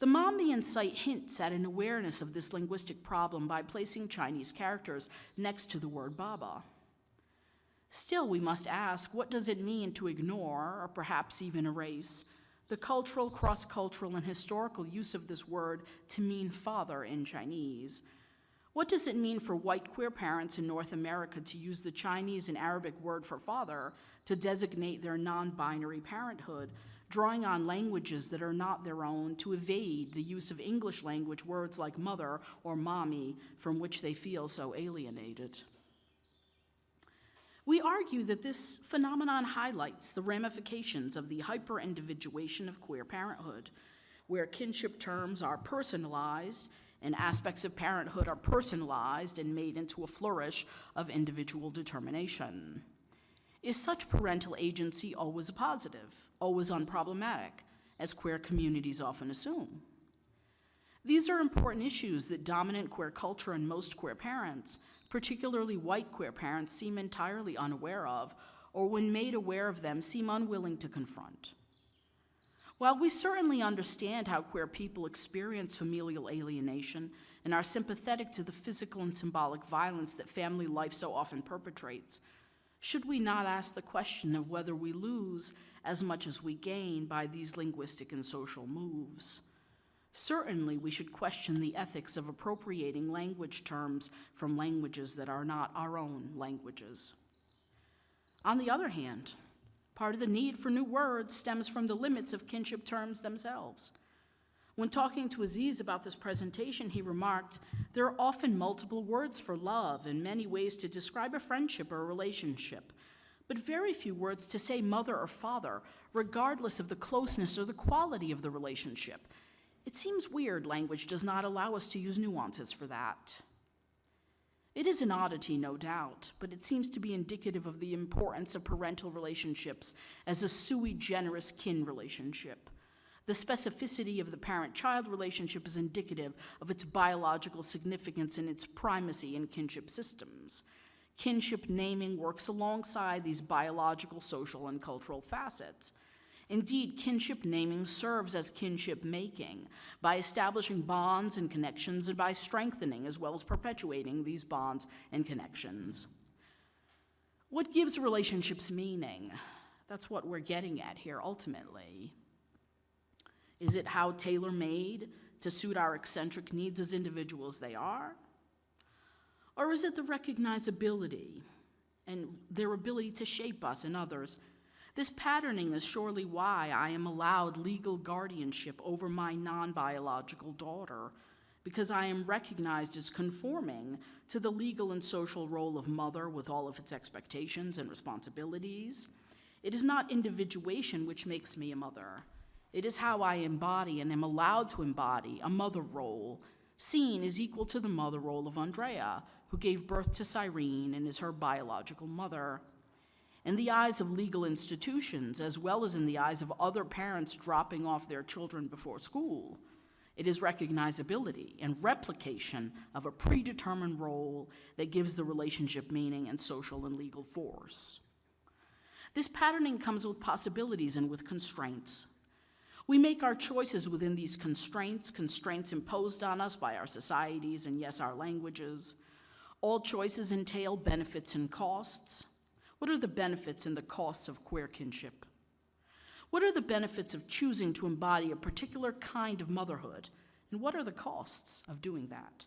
The Mombian site hints at an awareness of this linguistic problem by placing Chinese characters next to the word baba. Still, we must ask, what does it mean to ignore, or perhaps even erase, the cultural, cross-cultural, and historical use of this word to mean father in Chinese? What does it mean for white queer parents in North America to use the Chinese and Arabic word for father to designate their non-binary parenthood, drawing on languages that are not their own to evade the use of English language words like mother or mommy from which they feel so alienated? We argue that this phenomenon highlights the ramifications of the hyper-individuation of queer parenthood, where kinship terms are personalized and aspects of parenthood are personalized and made into a flourish of individual determination. Is such parental agency always a positive, always unproblematic, as queer communities often assume? These are important issues that dominant queer culture and most queer parents, particularly white queer parents, seem entirely unaware of, or when made aware of them, seem unwilling to confront. While we certainly understand how queer people experience familial alienation and are sympathetic to the physical and symbolic violence that family life so often perpetrates, should we not ask the question of whether we lose as much as we gain by these linguistic and social moves? Certainly, we should question the ethics of appropriating language terms from languages that are not our own languages. On the other hand, part of the need for new words stems from the limits of kinship terms themselves. When talking to Aziz about this presentation, he remarked, there are often multiple words for love and many ways to describe a friendship or a relationship, but very few words to say mother or father, regardless of the closeness or the quality of the relationship. It seems weird language does not allow us to use nuances for that. It is an oddity, no doubt, but it seems to be indicative of the importance of parental relationships as a sui generis kin relationship. The specificity of the parent-child relationship is indicative of its biological significance and its primacy in kinship systems. Kinship naming works alongside these biological, social, and cultural facets. Indeed, kinship naming serves as kinship making by establishing bonds and connections and by strengthening as well as perpetuating these bonds and connections. What gives relationships meaning? That's what we're getting at here ultimately. Is it how tailor-made to suit our eccentric needs as individuals they are? Or is it the recognizability and their ability to shape us and others? This patterning is surely why I am allowed legal guardianship over my non-biological daughter, because I am recognized as conforming to the legal and social role of mother with all of its expectations and responsibilities. It is not individuation which makes me a mother. It is how I embody and am allowed to embody a mother role, seen as equal to the mother role of Andrea, who gave birth to Cyrene and is her biological mother. In the eyes of legal institutions, as well as in the eyes of other parents dropping off their children before school, it is recognizability and replication of a predetermined role that gives the relationship meaning and social and legal force. This patterning comes with possibilities and with constraints. We make our choices within these constraints imposed on us by our societies and, yes, our languages. All choices entail benefits and costs. What are the benefits and the costs of queer kinship? What are the benefits of choosing to embody a particular kind of motherhood? And what are the costs of doing that?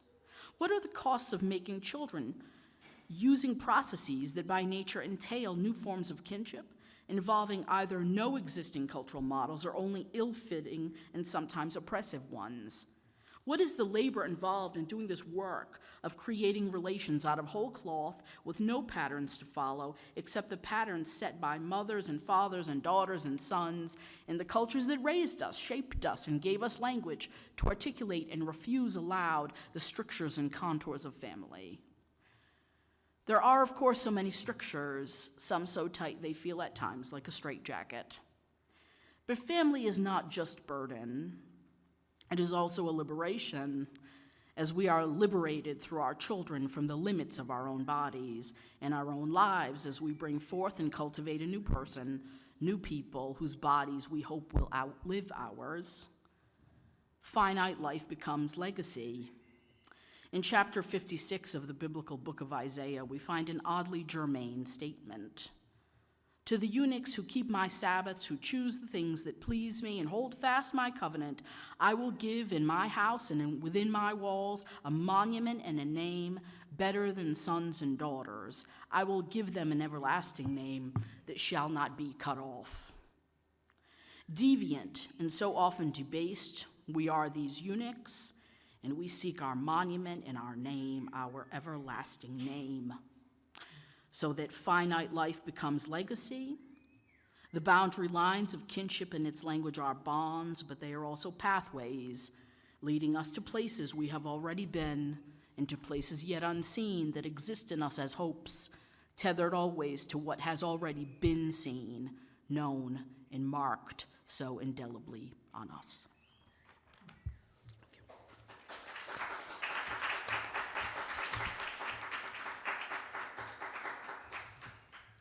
What are the costs of making children using processes that by nature entail new forms of kinship, involving either no existing cultural models or only ill-fitting and sometimes oppressive ones? What is the labor involved in doing this work of creating relations out of whole cloth with no patterns to follow except the patterns set by mothers and fathers and daughters and sons in the cultures that raised us, shaped us, and gave us language to articulate and refuse aloud the strictures and contours of family? There are, of course, so many strictures, some so tight they feel at times like a straitjacket. But family is not just burden. It is also a liberation, as we are liberated through our children from the limits of our own bodies and our own lives as we bring forth and cultivate a new person, new people whose bodies we hope will outlive ours. Finite life becomes legacy. In chapter 56 of the biblical book of Isaiah, we find an oddly germane statement. To the eunuchs who keep my Sabbaths, who choose the things that please me and hold fast my covenant, I will give in my house and within my walls a monument and a name better than sons and daughters. I will give them an everlasting name that shall not be cut off. Deviant and so often debased, we are these eunuchs, and we seek our monument and our name, our everlasting name, so that finite life becomes legacy. The boundary lines of kinship in its language are bonds, but they are also pathways, leading us to places we have already been and to places yet unseen that exist in us as hopes, tethered always to what has already been seen, known, and marked so indelibly on us.